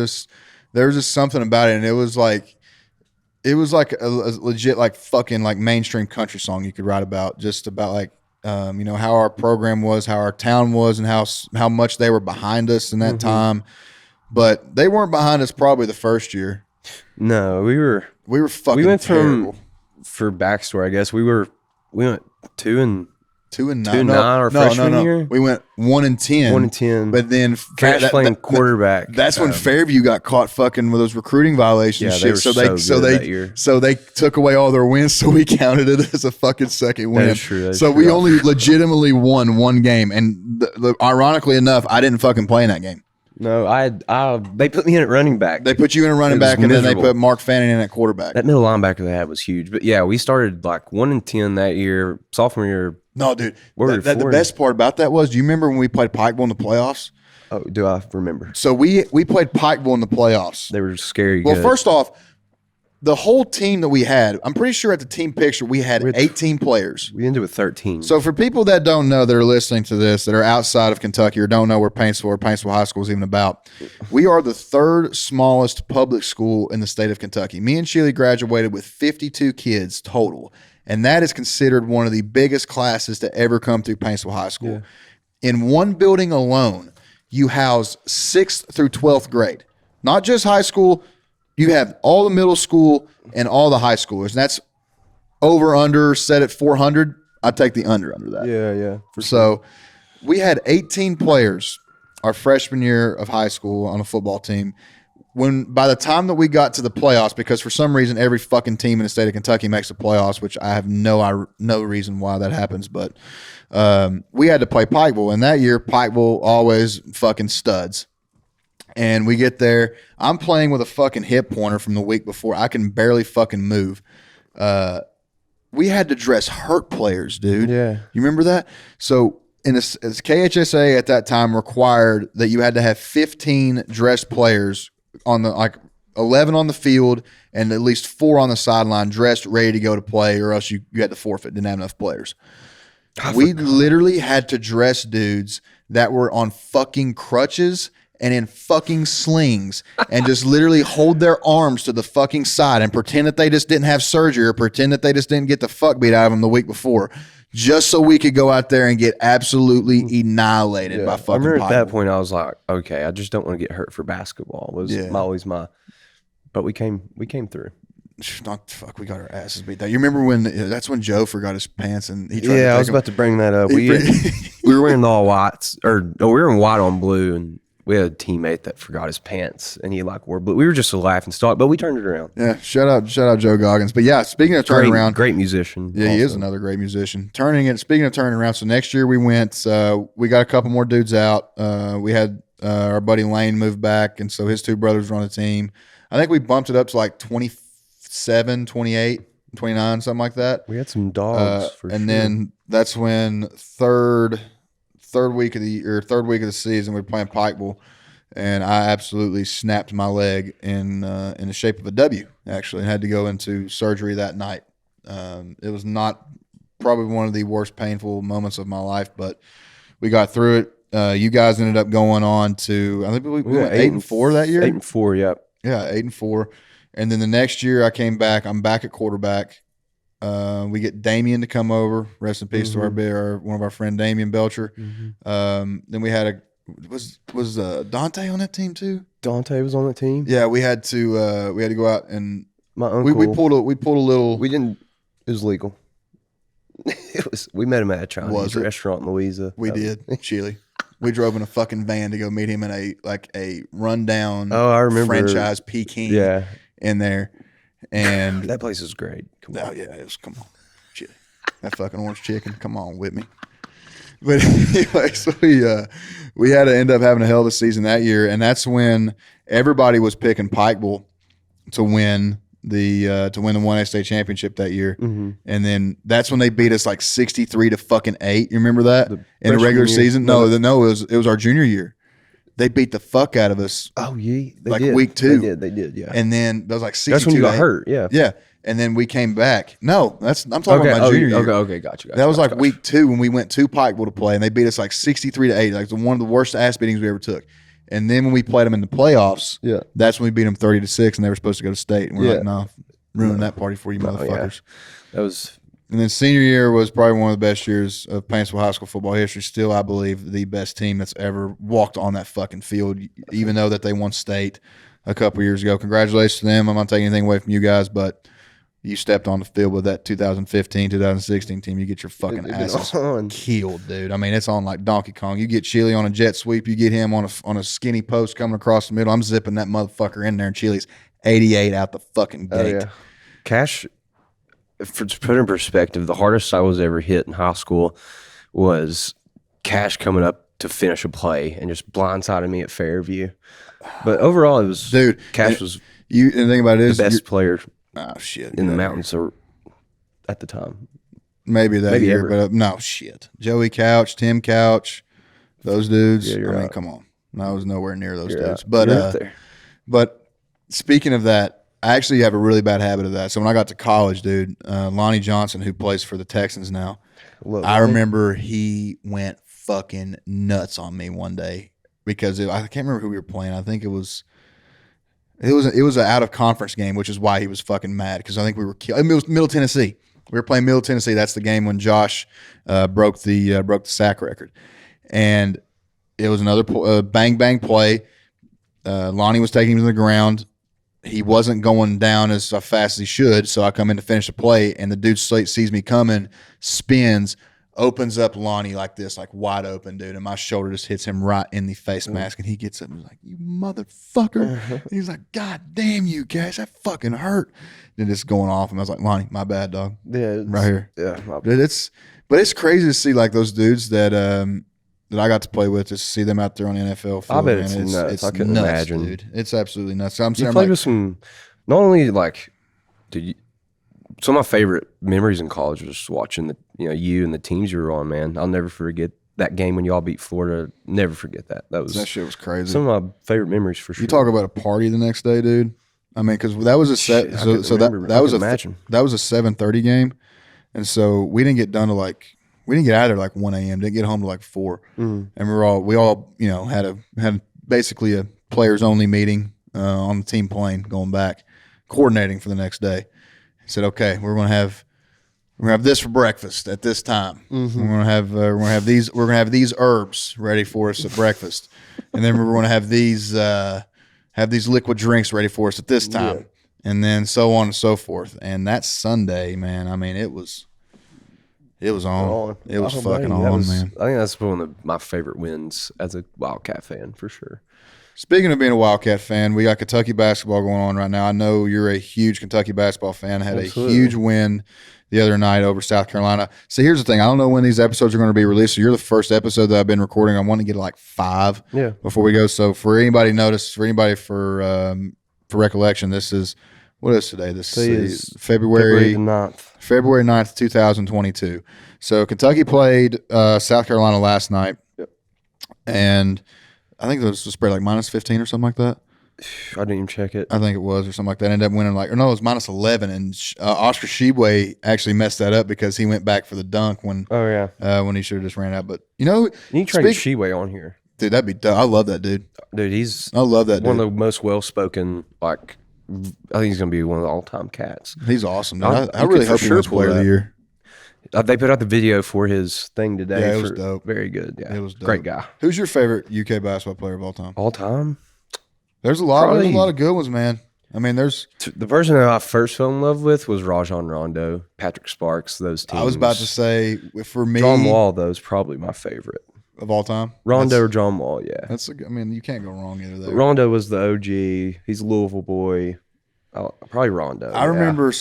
just something about it, and it was like a legit like fucking like mainstream country song you could write about, just about like how our program was, how our town was, and how much they were behind us in that time. But they weren't behind us probably the first year. No, we were fucking. We went terrible. For backstory, I guess we went 2-9 our freshman year. We went 1-10. 1-10. But then Cash playing quarterback. That's when Fairview got caught fucking with those recruiting violations. Yeah, shit. So they took away all their wins. So we counted it as a fucking second win. That is true. So we only legitimately won one game. And ironically enough, I didn't fucking play in that game. No, they put me in at running back. They put you in a running back, and then they put Mark Fanning in at quarterback. That middle linebacker they had was huge. But yeah, we started like 1-10 that year. Sophomore year. No, dude. The best part about that was, do you remember when we played Pikeville in the playoffs? Oh, do I remember? So we played Pikeville in the playoffs. They were scary. Well, first off, the whole team that we had, I'm pretty sure at the team picture we had 18 players. We ended with 13. So for people that don't know, that are listening to this, that are outside of Kentucky or don't know where Paintsville High School is even about, we are the third smallest public school in the state of Kentucky. Me and Sheely graduated with 52 kids total, and that is considered one of the biggest classes to ever come through Paintsville High School. Yeah. In one building alone, you house 6th through 12th grade. Not just high school. You have all the middle school and all the high schoolers, and that's over/under set at 400. I take the under that. Yeah. So we had 18 players our freshman year of high school on a football team. By the time that we got to the playoffs, because for some reason every fucking team in the state of Kentucky makes the playoffs, which I have no reason why that happens, but we had to play Pikeville, and that year Pikeville always fucking studs. And we get there. I'm playing with a fucking hip pointer from the week before. I can barely fucking move. We had to dress hurt players, dude. Yeah. You remember that? So as KHSA at that time required that you had to have 15 dressed players on the 11 on the field and at least 4 on the sideline dressed, ready to go to play, or else you had to forfeit. Didn't have enough players. We literally had to dress dudes that were on fucking crutches and in fucking slings and just literally hold their arms to the fucking side and pretend that they just didn't have surgery or pretend that they just didn't get the fuck beat out of them the week before, just so we could go out there and get absolutely annihilated by fucking I remember Pikeville. At that point I was like, okay, I just don't want to get hurt for basketball. But we came through. We got our asses beat. You remember that's when Joe forgot his pants and he tried to I was about to bring that up. We were wearing the all whites, we were in white on blue, and we had a teammate that forgot his pants, and he wore blue. We were just a laughing stock, but we turned it around. Yeah, shout out Joe Goggins. But yeah, speaking of turning around, great musician. Yeah, also. He is another great musician. Speaking of turning around, so next year we went. We got a couple more dudes out. We had our buddy Lane move back, and so his 2 brothers were on the team. I think we bumped it up to like 27, 28, 29, something like that. We had some dogs and then that's when third week of the season we were playing Pikeville, and I absolutely snapped my leg in the shape of a W, actually, and had to go into surgery that night. It was not probably one of the worst painful moments of my life, but we got through it. You guys ended up going on to, I think we went 8-4 that year. 8-4, yep. Yeah, 8-4. And then the next year I came back. I'm back at quarterback. We get Damien to come over. Rest in peace to one of our friend Damien Belcher. Then we had was Dante on that team too? Dante was on the team. Yeah, we had to go out and my uncle. We pulled a little. We didn't. It was legal. We met him at a Chinese restaurant in Louisa. We did, Chile. We drove in a fucking van to go meet him in a rundown. I remember franchise Peking. In there. And that place is great. Come on. It was, come on. Shit. That fucking orange chicken. Come on with me. But anyway, so we had to end up having a hell of a season that year, and that's when everybody was picking Pikeville to win the 1A state championship that year. And then that's when they beat us like 63-8. You remember that? In a regular season? No, it was our junior year. They beat the fuck out of us. Oh, yeah. Like week 2. They did, yeah. And then that was like 62. That's when you got hurt, yeah. Yeah. And then we came back. No, I'm talking about my junior year. Okay, gotcha. That was like week 2 when we went to Pikeville to play, and they beat us like 63-8. Like one of the worst ass beatings we ever took. And then when we played them in the playoffs, that's when we beat them 30-6, and they were supposed to go to state. And we're like, no, ruining that party for you motherfuckers. That was. And then senior year was probably one of the best years of Paintsville High School football history. Still, I believe, the best team that's ever walked on that fucking field, even though that they won state a couple years ago. Congratulations to them. I'm not taking anything away from you guys, but you stepped on the field with that 2015, 2016 team. You get your fucking asses killed, dude. I mean, it's on like Donkey Kong. You get Chile on a jet sweep. You get him on a skinny post coming across the middle. I'm zipping that motherfucker in there, and Chile's 88 out the fucking gate. Oh, yeah. Cash, to put in perspective, the hardest I was ever hit in high school was Cash coming up to finish a play and just blindsided me at Fairview. But overall, it was, dude. Cash was and the thing about it is the best player. Oh shit! In the mountains or at the time, maybe year, ever. But no shit. Joey Couch, Tim Couch, those dudes. Yeah, I mean, come on, I was nowhere near those dudes. But speaking of that, I actually have a really bad habit of that. So when I got to college, dude, Lonnie Johnson, who plays for the Texans now, I remember he went fucking nuts on me one day because I can't remember who we were playing. I think it was an out of conference game, which is why he was fucking mad because I think we were it was Middle Tennessee. We were playing Middle Tennessee. That's the game when Josh broke the sack record, and it was another bang bang play. Lonnie was taking him to the ground. He wasn't going down as fast as he should, so I come in to finish the play, and the dude sees me coming, spins, opens up Lonnie like this, like wide open, dude, and my shoulder just hits him right in the face mask, and he gets up and he's like, "You motherfucker!" And he's like, "God damn you, Cash, that fucking hurt." Then it's going off, and I was like, "Lonnie, my bad, dog." Yeah, right here. Yeah, dude, it's crazy to see like those dudes that I got to play with, just to see them out there on the NFL field. I bet it's nuts. It's I couldn't nuts, imagine, dude. It's absolutely nuts. So you played with some, not only like, some of my favorite memories in college was watching you and the teams you were on. Man, I'll never forget that game when y'all beat Florida. Never forget that. That shit was crazy. Some of my favorite memories for sure. You talk about a party the next day, dude. I mean, because that was a set. That was a 7:30 game, and so we didn't get done to we didn't get out of there like 1 a.m. Didn't get home to like 4. And we all had basically a players only meeting on the team plane going back, coordinating for the next day. He said, "Okay, we're gonna have this for breakfast at this time. We're gonna have these herbs ready for us at breakfast, and then we're gonna have these liquid drinks ready for us at this time, and then so on and so forth." And that Sunday, man, I mean, it was on. It was fucking on, man. I think that's one of my favorite wins as a Wildcat fan, for sure. Speaking of being a Wildcat fan, we got Kentucky basketball going on right now. I know you're a huge Kentucky basketball fan. Had a huge win the other night over South Carolina. So here's the thing. I don't know when these episodes are going to be released. So you're the first episode that I've been recording. I want to get like 5 before we go. So for anybody for recollection, this is, what is today? This is February 9th. February 9th, 2022. So Kentucky played South Carolina last night. And I think it was spread like -15 or something like that. I didn't even check it. I think it was, or something like that. Ended up winning it was -11, and Oscar Sheboy actually messed that up because he went back for the dunk when he should have just ran out. But you need to try to get Sheboy on here, dude. That'd be dope. I love that dude. Dude, I love that dude. One of the most well spoken. Like, I think he's gonna be one of the all time cats. He's awesome. I really hope he wins Player of the Year. They put out the video for his thing today. Yeah, it was dope. Very good. Yeah, it was dope. Great guy. Who's your favorite UK basketball player of all time? All time? There's a lot of good ones, man. I mean, there's the person that I first fell in love with was Rajon Rondo, Patrick Sparks, those teams. I was about to say, for me, John Wall, though, is probably my favorite of all time. Rondo or John Wall, yeah. You can't go wrong either there. Rondo was the OG. He's a Louisville boy. Probably Rondo. I remember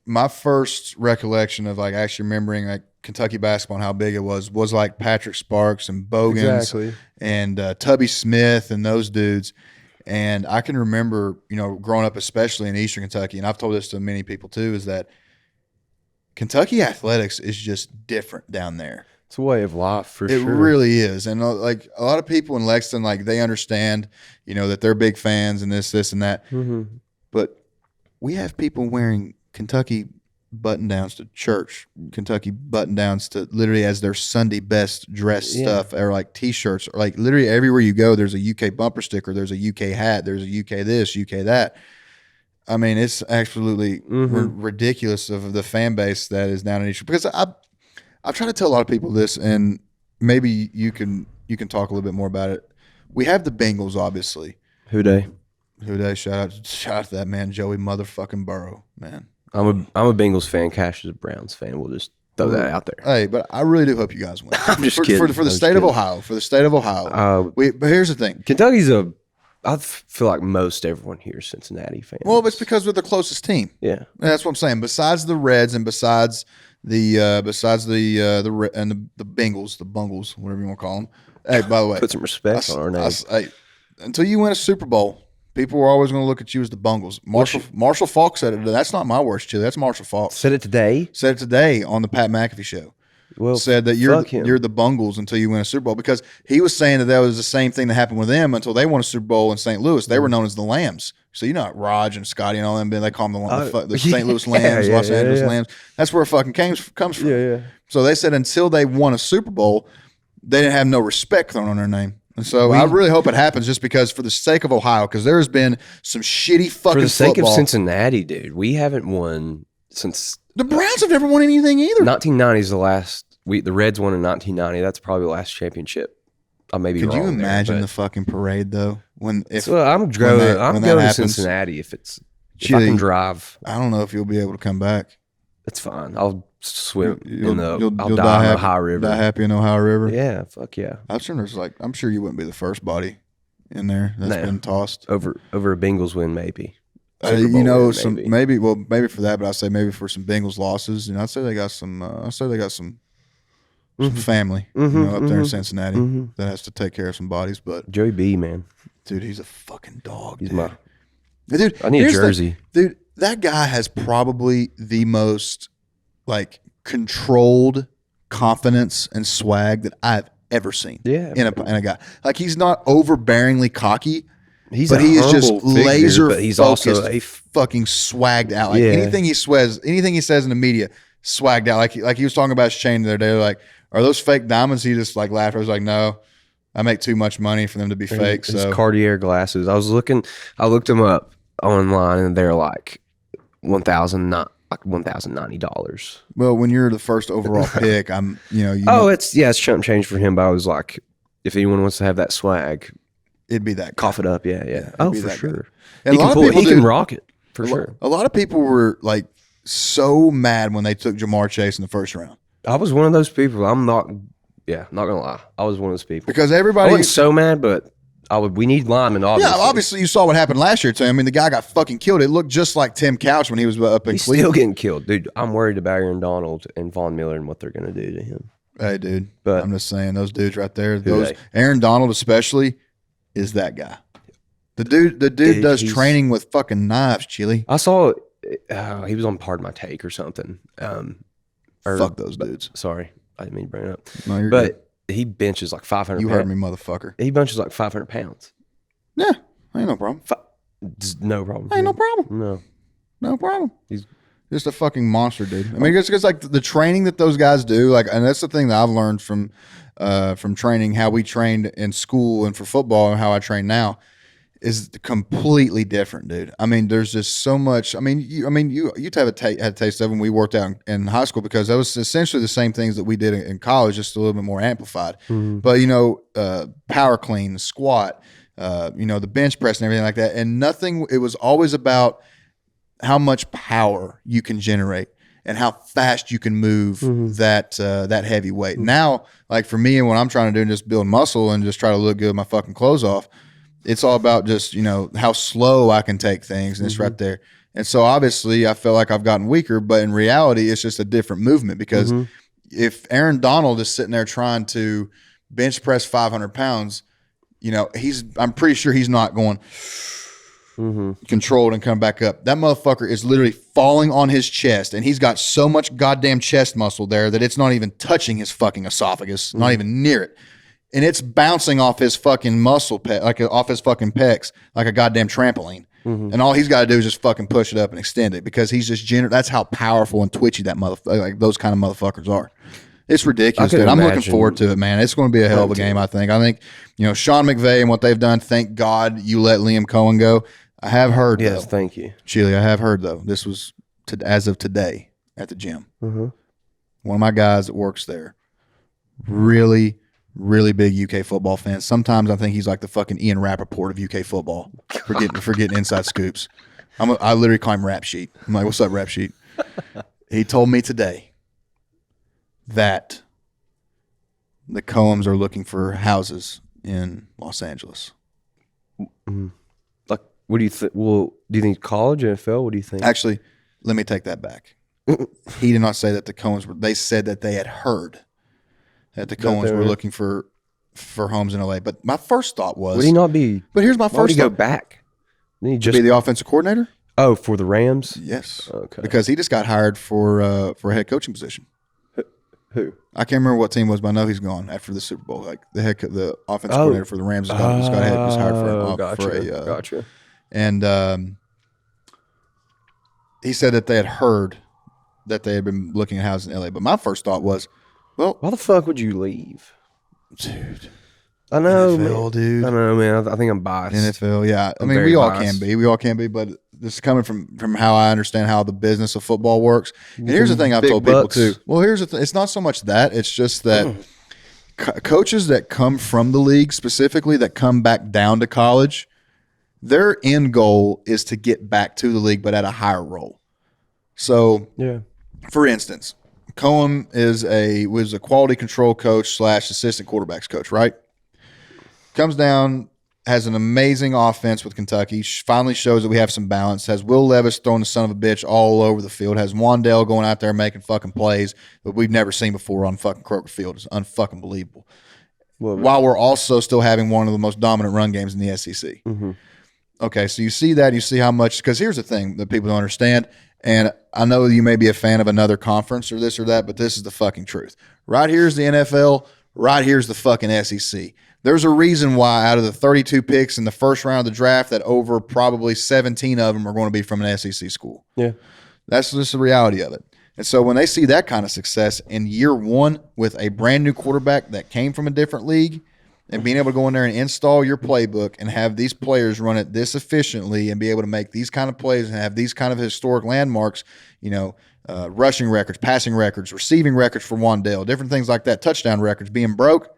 my first recollection of actually remembering Kentucky basketball and how big it was like Patrick Sparks and Bogans and Tubby Smith and those dudes. And I can remember, growing up, especially in Eastern Kentucky, and I've told this to many people too, is that Kentucky athletics is just different down there. It's a way of life for It sure. really is. And like a lot of people in Lexington, like they understand, you know, that they're big fans and this and that. But we have people wearing Kentucky button downs to church, Kentucky button downs to literally as their Sunday best dress stuff, or like t-shirts, or like literally everywhere you go, there's a UK bumper sticker, there's a UK hat, there's a UK this, UK that. I mean, it's absolutely ridiculous of the fan base that is down in East. Because I've tried to tell a lot of people this, and maybe you can talk a little bit more about it. We have the Bengals, obviously. Who day? Shout out to that man, Joey motherfucking Burrow, man. I'm a Bengals fan. Cash is a Browns fan. We'll just throw that out there. Hey, but I really do hope you guys win. I'm just kidding. For the state of Ohio. For the state of Ohio. But here's the thing. Kentucky's I feel like most everyone here is Cincinnati fans. Well, it's because we're the closest team. Yeah. And that's what I'm saying. Besides the Reds and besides the Bengals, the Bungles, whatever you want to call them. Hey, by the way, put some respect on our name. Until you win a Super Bowl, people are always going to look at you as the Bungles. Marshall Faulk said it. That's not my words, Chili. That's Marshall Faulk. Said it today on the Pat McAfee show. Well, said that you're the Bungles until you win a Super Bowl, because he was saying that was the same thing that happened with them until they won a Super Bowl in St. Louis. They were known as the Lambs. So you know, like Raj and Scotty and all them, they call them the St. Louis Lambs, Los Angeles Lambs. That's where it fucking comes from. Yeah. So they said until they won a Super Bowl, they didn't have no respect thrown on their name. And so I really hope it happens, just because for the sake of Ohio, because there has been some shitty fucking football. For the sake of Cincinnati, dude, we haven't won since the Browns have never won anything either. 1990 is the last. The Reds won in 1990. That's probably the last championship. I may be wrong. Could you imagine there, the fucking parade though? I'm going to Cincinnati if I can drive. I don't know if you'll be able to come back. It's fine. I'll swim I'll die in the Ohio River. Die happy in the Ohio River. Yeah, fuck yeah. I'm sure you wouldn't be the first body in there that's been tossed over a Bengals win, maybe. Maybe for that, but I'd say maybe for some Bengals losses. I'd say they got some family up there in Cincinnati that has to take care of some bodies. But Joey B, man, dude, he's a fucking dog. He's dude. I need a jersey, dude. That guy has probably the most like controlled confidence and swag that I've ever seen. Yeah, in a guy. Like, he's not overbearingly cocky. He is just laser. But he's focused, also fucking swagged out. Like anything he says in the media, swagged out. Like he was talking about his chain the other day. Like, are those fake diamonds? He just like laughed. I was like, no, I make too much money for them to be fake. His so Cartier glasses. I looked them up online, and they're like $1,090. Well, when you're the first overall pick, it's chump change for him. But I was like, if anyone wants to have that swag, it'd be that. Cough it up, yeah. Oh, for sure. He can rock it for sure. A lot of people were like so mad when they took Jamar Chase in the first round. I was one of those people. I'm not gonna lie. I was one of those people because everybody. I wasn't so mad, but we need linemen. Obviously, obviously you saw what happened last year to him. I mean, the guy got fucking killed. It looked just like Tim Couch when he was up in He's Cleveland. Still getting killed, dude. I'm worried about Aaron Donald and Von Miller and what they're gonna do to him. Hey, dude. But I'm just saying, those dudes right there. Aaron Donald especially is that guy. The dude does training with fucking knives, Chili. I saw he was on Pardon My Take or something. Fuck those dudes. Sorry, I didn't mean to bring it up. No, you're good. He benches like 500 You pounds. heard me, motherfucker. He benches like 500 pounds. Yeah, ain't no problem. No problem. Ain't no problem. No problem. He's just a fucking monster, dude. I mean, it's like the training that those guys do, like, and that's the thing that I've learned from training, how we trained in school and for football and how I train now is completely different, dude. I mean, there's just so much. I mean, you had a taste of when we worked out in high school, because that was essentially the same things that we did in college, just a little bit more amplified. Mm-hmm. But power clean, squat, the bench press and everything like that, and nothing. It was always about how much power you can generate and how fast you can move that heavy weight. Now, like for me and what I'm trying to do, and just build muscle and just try to look good with my fucking clothes off. It's all about just, how slow I can take things, and it's right there. And so obviously I feel like I've gotten weaker, but in reality it's just a different movement, because if Aaron Donald is sitting there trying to bench press 500 pounds, I'm pretty sure he's not going controlled and come back up. That motherfucker is literally falling on his chest, and he's got so much goddamn chest muscle there that it's not even touching his fucking esophagus, not even near it. And it's bouncing off his fucking muscle, off his fucking pecs, like a goddamn trampoline. And all he's got to do is just fucking push it up and extend it because he's just that's how powerful and twitchy that motherfucker, like those kind of motherfuckers are. It's ridiculous, dude. I'm looking forward to it, man. It's going to be a hell of a game, I think. Sean McVay and what they've done, thank God you let Liam Cohen go. I have heard, yes, though. Thank you. Chili, I have heard, though. This was as of today at the gym. One of my guys that works there, really, really big UK football fan. Sometimes I think he's like the fucking Ian Rappaport of UK football for getting inside scoops. I literally call him Rap Sheet. I'm like, what's up, Rap Sheet? He told me today that the Coens are looking for houses in Los Angeles. Like, what do you think? Well, do you think college, NFL? What do you think? Actually, let me take that back. He did not say that the Coens were. They said that they had heard that the Coens were looking for homes in LA. But my first thought was, would he not be? But here's my first. Would he go thought. back? Then he To be the offensive coordinator? Oh, for the Rams? Yes. Okay. Because he just got hired for a head coaching position. Who? I can't remember what team it was, but I know he's gone after the Super Bowl. Like the offensive coordinator for the Rams was hired for a gotcha. And he said that they had heard that they had been looking at houses in LA. But my first thought was, well, why the fuck would you leave? Dude. I know, NFL, man. dude. I know, man. I think I'm biased. NFL, yeah. I mean, very we all biased. can be. We all can be, but this is coming from how I understand how the business of football works. And here's the thing I've Big told bucks. people too. Well, here's the thing. It's not so much that. It's just that coaches that come from the league, specifically that come back down to college, their end goal is to get back to the league, but at a higher role. So, Yeah. for instance, Cohen was a quality control coach / assistant quarterbacks coach, right? Comes down, has an amazing offense with Kentucky, finally shows that we have some balance, has Will Levis throwing the son of a bitch all over the field, has Wandale going out there making fucking plays that we've never seen before on fucking Kroger Field. It's unfucking believable. While we're also still having one of the most dominant run games in the SEC. Okay, so you see that, you see how much, because here's the thing that people don't understand, and I know you may be a fan of another conference or this or that, but this is the fucking truth. Right here's the NFL, right here's the fucking SEC. There's a reason why out of the 32 picks in the first round of the draft that over probably 17 of them are going to be from an SEC school. Yeah. That's just the reality of it. And so when they see that kind of success in year one with a brand new quarterback that came from a different league and being able to go in there and install your playbook and have these players run it this efficiently and be able to make these kind of plays and have these kind of historic landmarks, rushing records, passing records, receiving records for Wandale, different things like that, touchdown records being broke.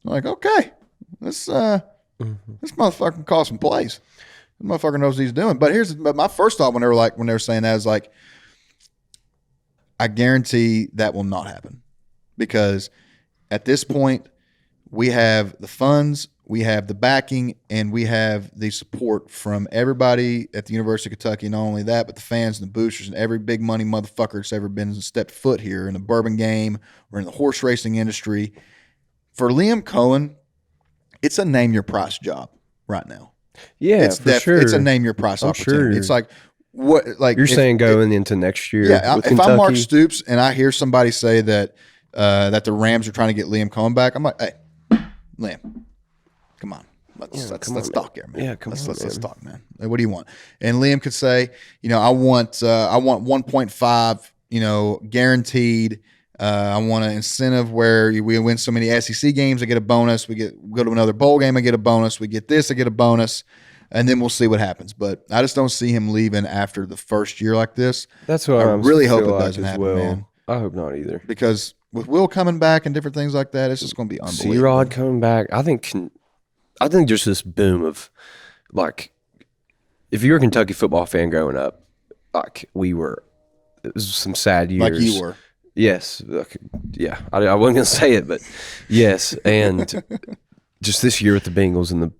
I'm like, okay, this motherfucker can call some plays. This motherfucker knows what he's doing. But my first thought when they were saying that is like, I guarantee that will not happen because at this point we have the funds, we have the backing, and we have the support from everybody at the University of Kentucky. Not only that, but the fans and the boosters and every big money motherfucker that's ever been stepped foot here in the bourbon game or in the horse racing industry. For Liam Cohen, it's a name your price job right now. Yeah, for sure. It's a name your price opportunity. Sure. It's like what you're saying going into next year. Yeah, if Kentucky. I'm Mark Stoops and I hear somebody say that the Rams are trying to get Liam Cohen back, I'm like, hey, Liam, come on. Let's talk here, man. Yeah, let's talk, man. What do you want? And Liam could say, I want 1.5, guaranteed. I want an incentive where we win so many SEC games, I get a bonus. We go to another bowl game, I get a bonus. We get this, I get a bonus, and then we'll see what happens. But I just don't see him leaving after the first year like this. That's what I really hope it doesn't happen, man. I hope not either. Because with Will coming back and different things like that, it's just going to be unbelievable. C-Rod coming back, I think just this boom of like, if you're a Kentucky football fan growing up, like we were, it was some sad years. Like you were. Yes. Yeah. I wasn't going to say it, but yes. And just this year with the Bengals and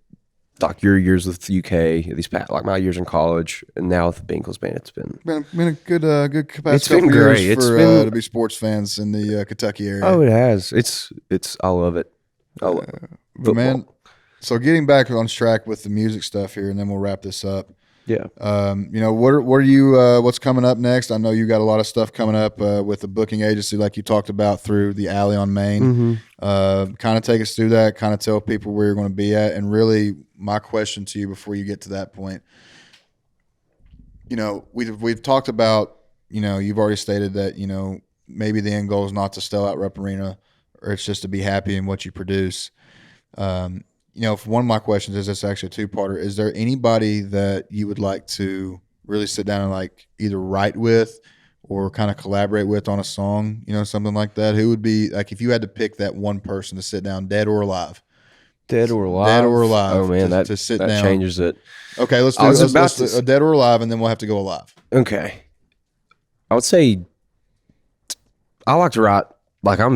your years with the UK, like my years in college, and now with the Bengals, man, it's been a good capacity. It's been great. It's been to be sports fans in the Kentucky area. Oh, it has. It's I love it. I love but man, so getting back on track with the music stuff here, and then we'll wrap this up. Yeah. You know, what are you, what's coming up next? I know you got a lot of stuff coming up with the booking agency, like you talked about through the Alley on Main. Kind of take us through that, kind of tell people where you're going to be at. And really my question to you before you get to that point, you know, we've talked about, you know, you've already stated that, you know, maybe the end goal is not to sell out Rep Arena, or it's just to be happy in what you produce. You know, one of my questions is, it's actually a two-parter. Is there anybody that you would like to really sit down and like either write with or kind of collaborate with on a song, you know, something like that? Who would be, like, if you had to pick that one person to sit down, dead or alive? Dead or alive? Dead or alive. Oh, man, to sit that down. changes it. Okay, let's do a dead or alive, and then we'll have to go alive. Okay. I would say I like to write, like I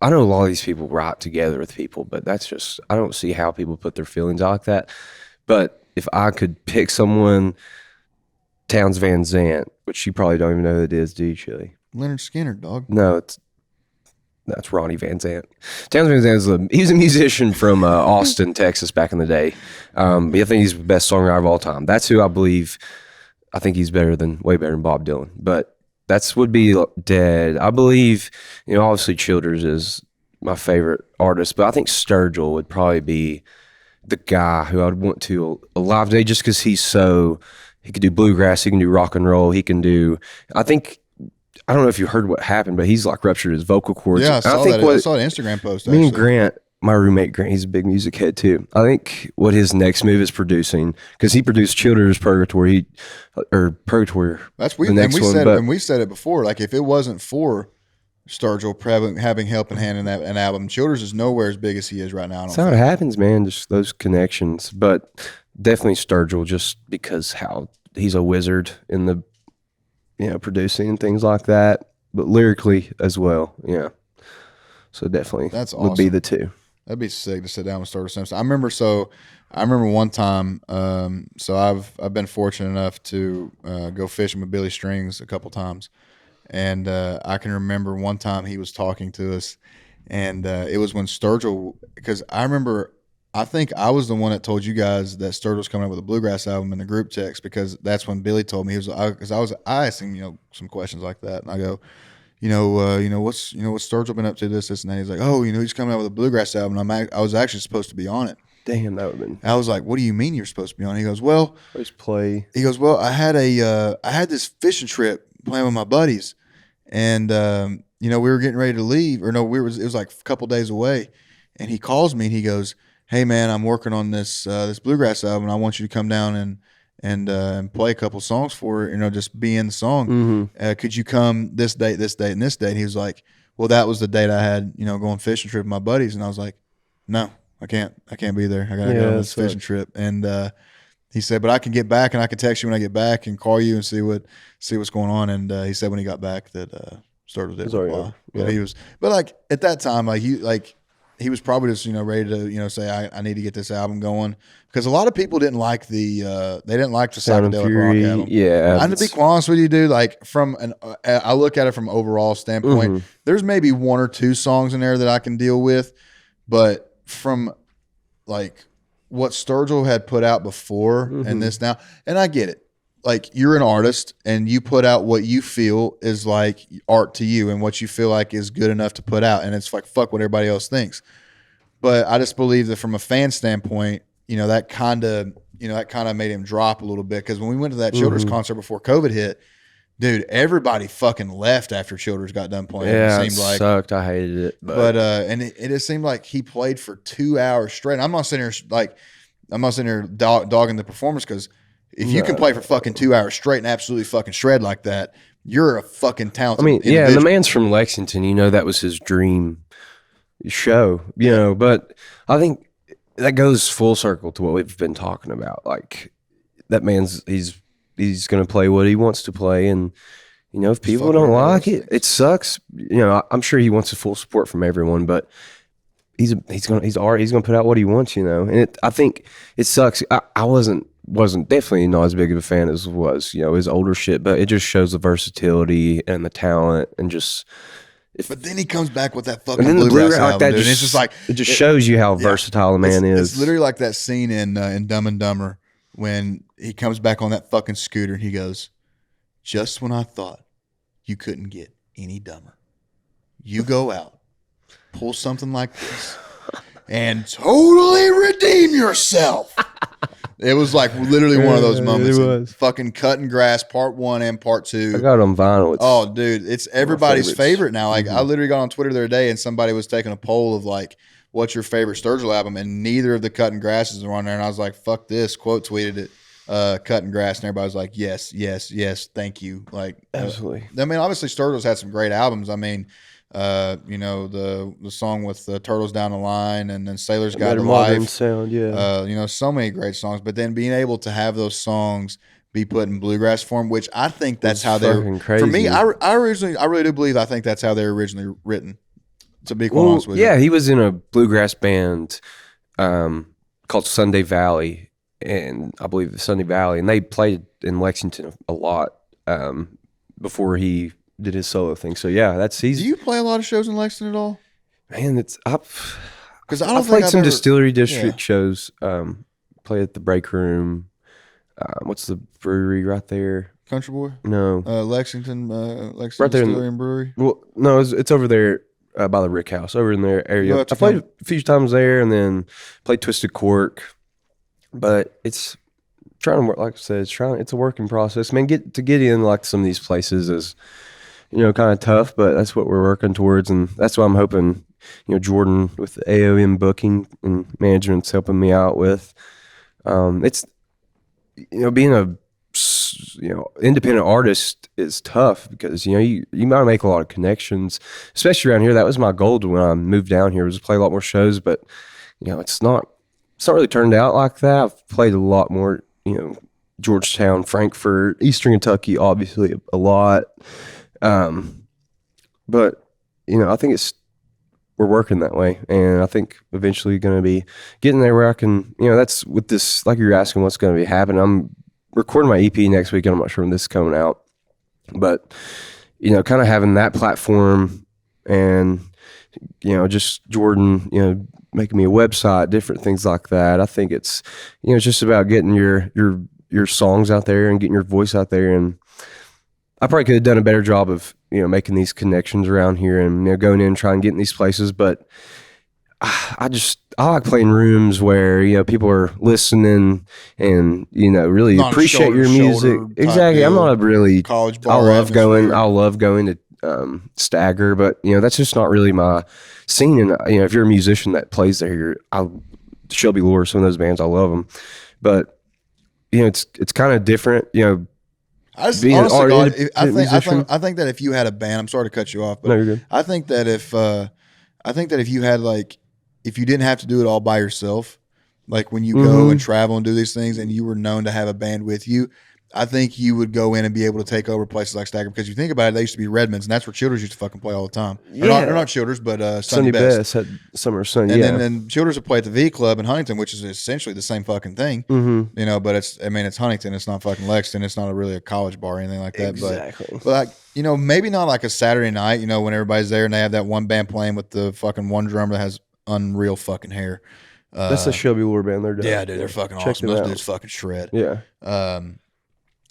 know a lot of these people write together with people, but that's just, I don't see how people put their feelings out like that. But if I could pick someone, Townes Van Zandt, which you probably don't even know who it is, do you, Chili? Leonard Skinner, dog. No, that's Ronnie Van Zant. Townes Van Zandt he was a musician from Austin, Texas back in the day. But I think he's the best songwriter of all time. That's who I believe. I think he's way better than Bob Dylan. But that's would be dead. I believe, you know, obviously Childers is my favorite artist, but I think Sturgill would probably be the guy who I'd want to alive today, just because he can do bluegrass, he can do rock and roll, he can do, I don't know if you heard what happened, but he's like ruptured his vocal cords. Yeah, I saw that. I saw an Instagram post. Me and Grant, my roommate Grant, he's a big music head too. I think what his next move is producing, because he produced Childers' Purgatory. That's weird. And we said it before. Like, if it wasn't for Sturgill having helping hand in an album, Childers is nowhere as big as he is right now. That's how it happens, man. Just those connections. But definitely Sturgill, just because how he's a wizard in the, you know, producing and things like that. But lyrically as well, yeah. So definitely that's awesome. Would be the two. That'd be sick to sit down with Sturgill Simpson. I remember one time. So I've been fortunate enough to go fishing with Billy Strings a couple times, and I can remember one time he was talking to us, and it was when Sturgill, because I think I was the one that told you guys that Sturgill's coming up with a bluegrass album in the group text, because that's when Billy told me. I asked him, you know, some questions like that, and I go, what's Sturgill been up to, this and that. He's like, oh, you know, he's coming out with a bluegrass album. I was actually supposed to be on it. Damn, that would have been. I was like, what do you mean you're supposed to be on it? He goes, well, let's play. He goes, well, I had this fishing trip playing with my buddies, and you know, we were getting ready to leave, or no, it was like a couple days away, and he calls me and he goes, hey man, I'm working on this bluegrass album, and I want you to come down and play a couple songs for it, you know, just be in the song. Could you come this date, and this date? And he was like, well, that was the date I had, you know, going fishing trip with my buddies. And I was like, no, I can't be there. I gotta go on this fishing trip. And he said, but I can get back, and I can text you when I get back and call you and see what's going on. And he said when he got back that Sturgill did apply. Yeah. But he was, but like at that time, he was probably just, you know, ready to, you know, say, I need to get this album going, because a lot of people didn't like the psychedelic rock album. Yeah, I'm to be quite honest with you, dude. Like, I look at it from overall standpoint. There's maybe one or two songs in there that I can deal with, but from like what Sturgill had put out before and this now, and I get it. Like, you're an artist and you put out what you feel is like art to you and what you feel like is good enough to put out. And it's like, fuck what everybody else thinks. But I just believe that from a fan standpoint, you know, that kind of made him drop a little bit. Cause when we went to that Childers concert before COVID hit, dude, everybody fucking left after Childers got done playing. Yeah, it sucked. I hated it. But and it just seemed like he played for 2 hours straight. I'm not sitting here dogging the performance, because if you can play for fucking 2 hours straight and absolutely fucking shred like that, you're a fucking talented individual. Yeah, the man's from Lexington. You know, that was his dream show, you know. But I think that goes full circle to what we've been talking about. Like, that man's, he's going to play what he wants to play. And, you know, if people don't like it, it sucks. You know, I'm sure he wants the full support from everyone, but he's going to put out what he wants, you know. And I think it sucks. I wasn't definitely not as big of a fan as was, you know, his older shit, but it just shows the versatility and the talent and just. But then he comes back with that fucking bluegrass album, like that, dude. It's just like, it just shows you how versatile the man is. It's literally like that scene in Dumb and Dumber when he comes back on that fucking scooter and he goes, just when I thought you couldn't get any dumber, you go out, pull something like this, and totally redeem yourself. It was like literally one of those moments. It was. Fucking Cutting Grass, part 1 and part 2. I got it on vinyl. Oh, dude, it's everybody's favorite now. Like, I literally got on Twitter the other day and somebody was taking a poll of like, what's your favorite Sturgill album? And neither of the Cutting Grasses were on there. And I was like, fuck this. Quote tweeted it. Cutting Grass, and everybody was like, yes, thank you. Like, absolutely. I mean, obviously Sturgill's had some great albums. I mean, the song with Turtles Down the Line, and then Sailor's Guide to Life. Sound, yeah. So many great songs. But then being able to have those songs be put in bluegrass form, which I think that's how they're crazy. For me, I really do believe I think that's how they're originally written. To be quite honest with you. Yeah, he was in a bluegrass band called Sunday Valley. And I believe the Sunday Valley, and they played in Lexington a lot before he did his solo thing. So yeah, do you play a lot of shows in Lexington at all? Man, because I've played some Distillery District shows. Played at the Break Room. What's the brewery right there? Country Boy? No, Lexington right there Distillery and Brewery. Well, no, it's over there by the Rick House, over in their area. I played a few times there, and then played Twisted Cork. But it's trying to work, like I said, it's a working process. Man, get in like some of these places is, kind of tough, but that's what we're working towards, and that's what I'm hoping, Jordan with the AOM booking and management's helping me out with. It's, being a, independent artist is tough because, you might make a lot of connections, especially around here. That was my goal when I moved down here, was to play a lot more shows, but, it's not really turned out like that. I've played a lot more, Georgetown, Frankfort, Eastern Kentucky, obviously a lot. But, I think we're working that way. And I think eventually going to be getting there where I can, that's with this, like you're asking what's going to be happening. I'm recording my EP next week, and I'm not sure when this is coming out. But, kind of having that platform and, just Jordan, making me a website, different things like that. I think it's, it's just about getting your songs out there and getting your voice out there. And I probably could have done a better job of, making these connections around here and, going in and trying to get in these places. But I like playing rooms where, people are listening and, really not appreciate your music. Exactly. I'm not a really college bar. I love going to Stagger, but that's just not really my scene. And if you're a musician that plays there, Shelby Lure, some of those bands, I love them, but it's kind of different. I think that if you had a band, I'm sorry to cut you off, but no, you're good. I think that if you had if you didn't have to do it all by yourself, like when you go and travel and do these things, and you were known to have a band with you, I think you would go in and be able to take over places like Stagger, because you think about it, they used to be Redmonds, and that's where Childers used to fucking play all the time. Yeah. They're not Childers, but Sunday Best had Summer Sun. And then Childers would play at the V Club in Huntington, which is essentially the same fucking thing. Mm-hmm. But it's Huntington. It's not fucking Lexington. It's not really a college bar or anything like that. Exactly. But maybe not like a Saturday night, when everybody's there and they have that one band playing with the fucking one drummer that has unreal fucking hair. That's the Shelby Lure band. They're done. Yeah, dude, they're fucking awesome. Those dudes fucking shred. Yeah.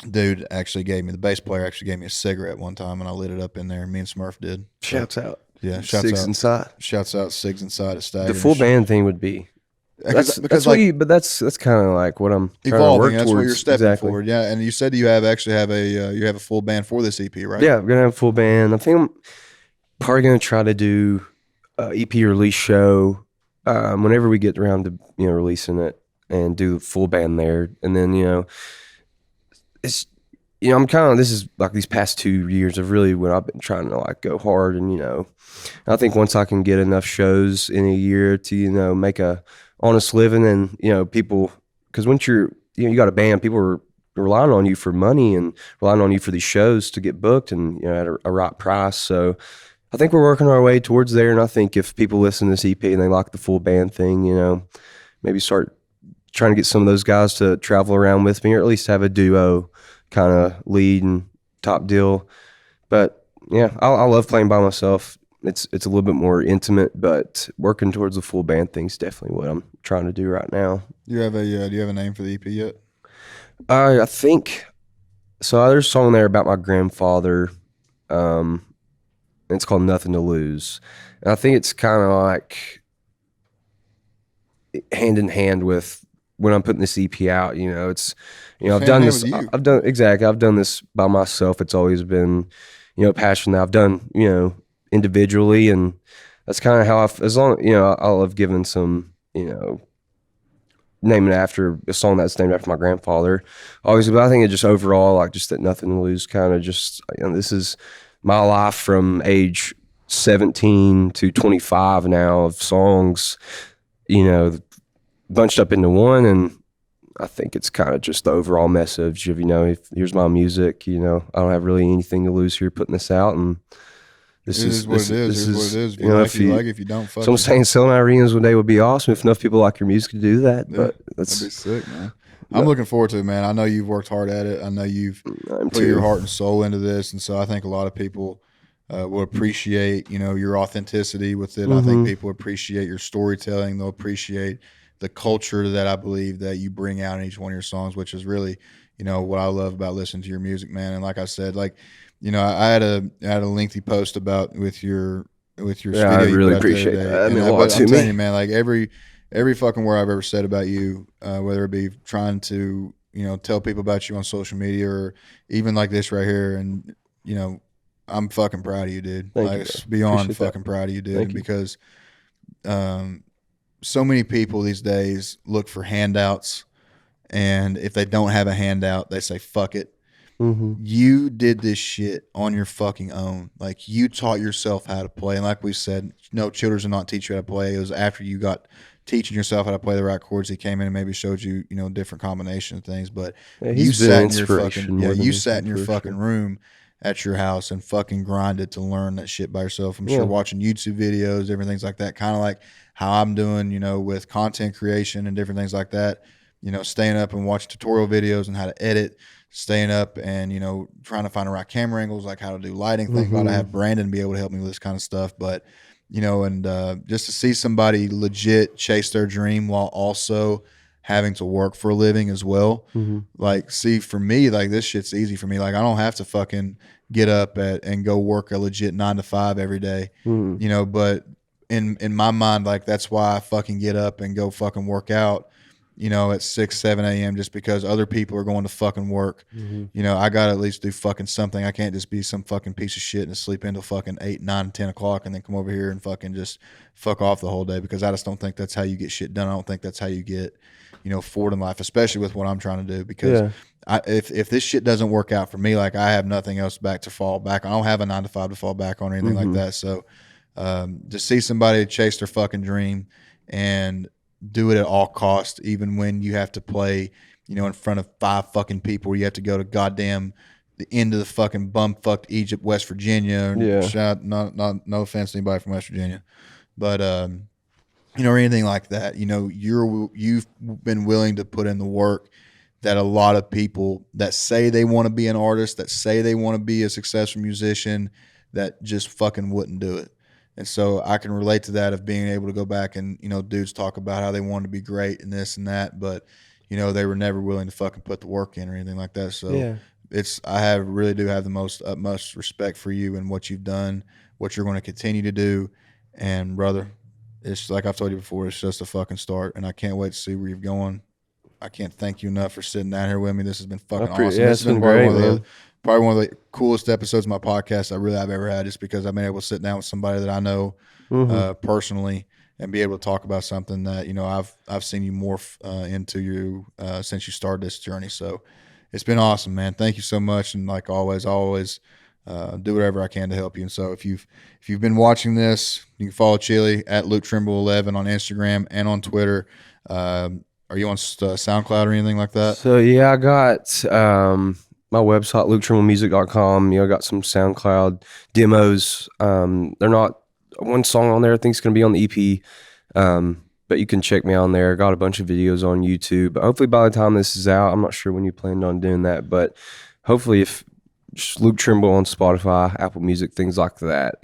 Dude the bass player actually gave me a cigarette one time, and I lit it up in there. Me and Smurf did. Shouts out. Yeah, Sigs Inside. Shouts out Sigs Inside at Stagger. The full band thing would be. That's kind of like what I'm evolving. That's towards. what you're stepping forward. Yeah, and you said you have a full band for this EP, right? Yeah, I'm gonna have a full band. I think I'm probably gonna try to do a EP release show whenever we get around to releasing it, and do the full band there, and then it's I'm kind of, this is like these past 2 years of really when I've been trying to go hard, and I think once I can get enough shows in a year to make a honest living, and people, because once you got a band, people are relying on you for money and relying on you for these shows to get booked, and at a right price. So I think we're working our way towards there, and I think if people listen to this EP and they like the full band thing, maybe start trying to get some of those guys to travel around with me, or at least have a duo kind of lead and top deal. But yeah, I love playing by myself. It's a little bit more intimate, but working towards the full band thing is definitely what I'm trying to do right now. Do you have a name for the EP yet? I think so. There's a song there about my grandfather. And it's called "Nothing to Lose," and I think it's kind of like hand in hand with when I'm putting this EP out. You know, it's I've done this. I've done exactly. I've done this by myself. It's always been a passion that I've done individually, and that's kind of how I'll have given some naming after a song that's named after my grandfather. Always, but I think it just overall, like just that "Nothing to Lose" kind of just this is my life from age 17 to 25 now of songs, bunched up into one. And I think it's kind of just the overall message of, if here's my music, I don't have really anything to lose here putting this out. And this is what it is. If you like it, if you don't, fuck so I'm saying selling out arenas one day would be awesome if enough people like your music to do that. Yeah, but that'd be sick, man. I'm looking forward to it, man. I know you've worked hard at it. I know you've put your heart and soul into this, and so I think a lot of people will appreciate, your authenticity with it. I think people appreciate your storytelling. They'll appreciate the culture that I believe that you bring out in each one of your songs, which is really, what I love about listening to your music, man. And like I said, I had a lengthy post about with your studio. I really appreciate that. I mean, a lot to me. I'm telling you, man, like every fucking word I've ever said about you, whether it be trying to, tell people about you on social media or even like this right here. And, I'm fucking proud of you, dude. Thank you, beyond fucking proud of you, dude, because so many people these days look for handouts. And if they don't have a handout, they say, fuck it. You did this shit on your fucking own. Like, you taught yourself how to play. And like we said, no, tutors will not teach you how to play. It was after you got teaching yourself how to play the right chords, he came in and maybe showed you, different combinations of things. But you sat in your fucking room at your house and fucking grinded to learn that shit by yourself. I'm sure watching YouTube videos, different things like that, kind of like how I'm doing, with content creation and different things like that. Staying up and watching tutorial videos on how to edit, staying up and, trying to find the right camera angles, like how to do lighting. Thank God I have Brandon be able to help me with this kind of stuff. But, and just to see somebody legit chase their dream while also having to work for a living as well. Like, see, for me, like, this shit's easy for me. Like, I don't have to fucking get up and go work a legit 9 to 5 every day, but in my mind, like, that's why I fucking get up and go fucking work out, at 6, 7 a.m. just because other people are going to fucking work. I got to at least do fucking something. I can't just be some fucking piece of shit and sleep until fucking 8, 9, 10 o'clock and then come over here and fucking just fuck off the whole day, because I just don't think that's how you get shit done. I don't think that's how you get, forward in life, especially with what I'm trying to do, because if this shit doesn't work out for me, like, I have nothing else back to fall back. I don't have a 9 to 5 to fall back on or anything like that. So to see somebody chase their fucking dream and do it at all costs, even when you have to play, in front of 5 fucking people, where you have to go to goddamn the end of the fucking bumfucked Egypt, West Virginia. No offense to anybody from West Virginia, but or anything like that. You've been willing to put in the work that a lot of people that say they want to be an artist, that say they want to be a successful musician, that just fucking wouldn't do it. And so I can relate to that, of being able to go back and, dudes talk about how they wanted to be great and this and that, but, they were never willing to fucking put the work in or anything like that. So I really do have the utmost respect for you and what you've done, what you're going to continue to do. And brother, it's like I've told you before, it's just a fucking start, and I can't wait to see where you're going. I can't thank you enough for sitting down here with me. This has been fucking awesome. Yeah, it's been great, man. Probably one of the coolest episodes of my podcast I've ever had, just because I've been able to sit down with somebody that I know personally and be able to talk about something that, I've seen you morph into you since you started this journey. So it's been awesome, man. Thank you so much. And like always, I always do whatever I can to help you. And so if you've been watching this, you can follow Chili at Luke Trimble 11 on Instagram and on Twitter. Are you on SoundCloud or anything like that? So I got my website, LukeTrimbleMusic.com. I got some SoundCloud demos. They're not one song on there. I think it's going to be on the EP. But you can check me on there. Got a bunch of videos on YouTube. But hopefully by the time this is out, I'm not sure when you planned on doing that, but hopefully if just Luke Trimble on Spotify, Apple Music, things like that,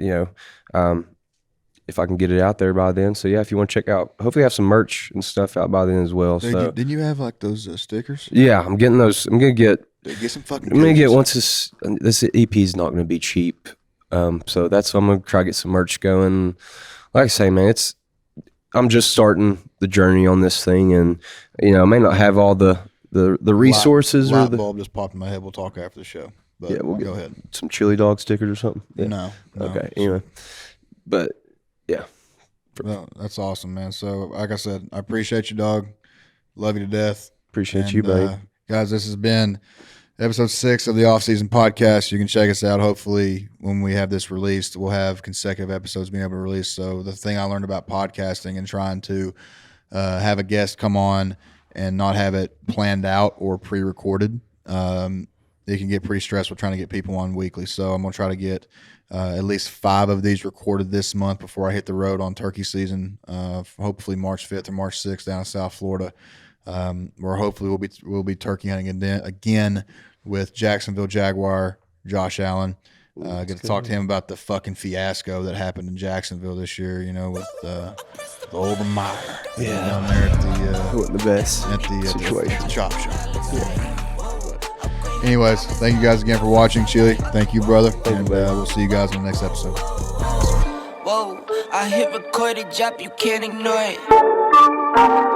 if I can get it out there by then. So yeah, if you want to check out, hopefully have some merch and stuff out by then as well. So didn't you have like those stickers? Yeah, I'm getting those. I'm gonna get some fucking. I'm gonna get once this EP is not gonna be cheap. So that's I'm gonna try to get some merch going. Like I say, man, I'm just starting the journey on this thing, and I may not have all the resources light bulb just popped in my head. We'll talk after the show. But yeah, we'll go ahead. Some chili dog stickers or something. Yeah. No. Okay. Anyway, but yeah. No, that's awesome, man. So, like I said, I appreciate you, dog. Love you to death. Appreciate you, buddy. Guys, this has been episode 6 of the Off-Season Podcast. You can check us out. Hopefully, when we have this released, we'll have consecutive episodes being able to release. So, the thing I learned about podcasting and trying to have a guest come on and not have it planned out or pre-recorded, it can get pretty stressful trying to get people on weekly. So, I'm going to try to get at least 5 of these recorded this month before I hit the road on turkey season. Hopefully March 5th or March 6th down in South Florida, where hopefully we'll be turkey hunting again with Jacksonville Jaguar Josh Allen. Get to talk to him about the fucking fiasco that happened in Jacksonville this year. With the Obermeyer down there at the best at the situation. Chop Shop. Yeah. Anyways, thank you guys again for watching. Chili, thank you, brother. And we'll see you guys in the next episode. Whoa, I hit record, drop, you can't ignore it.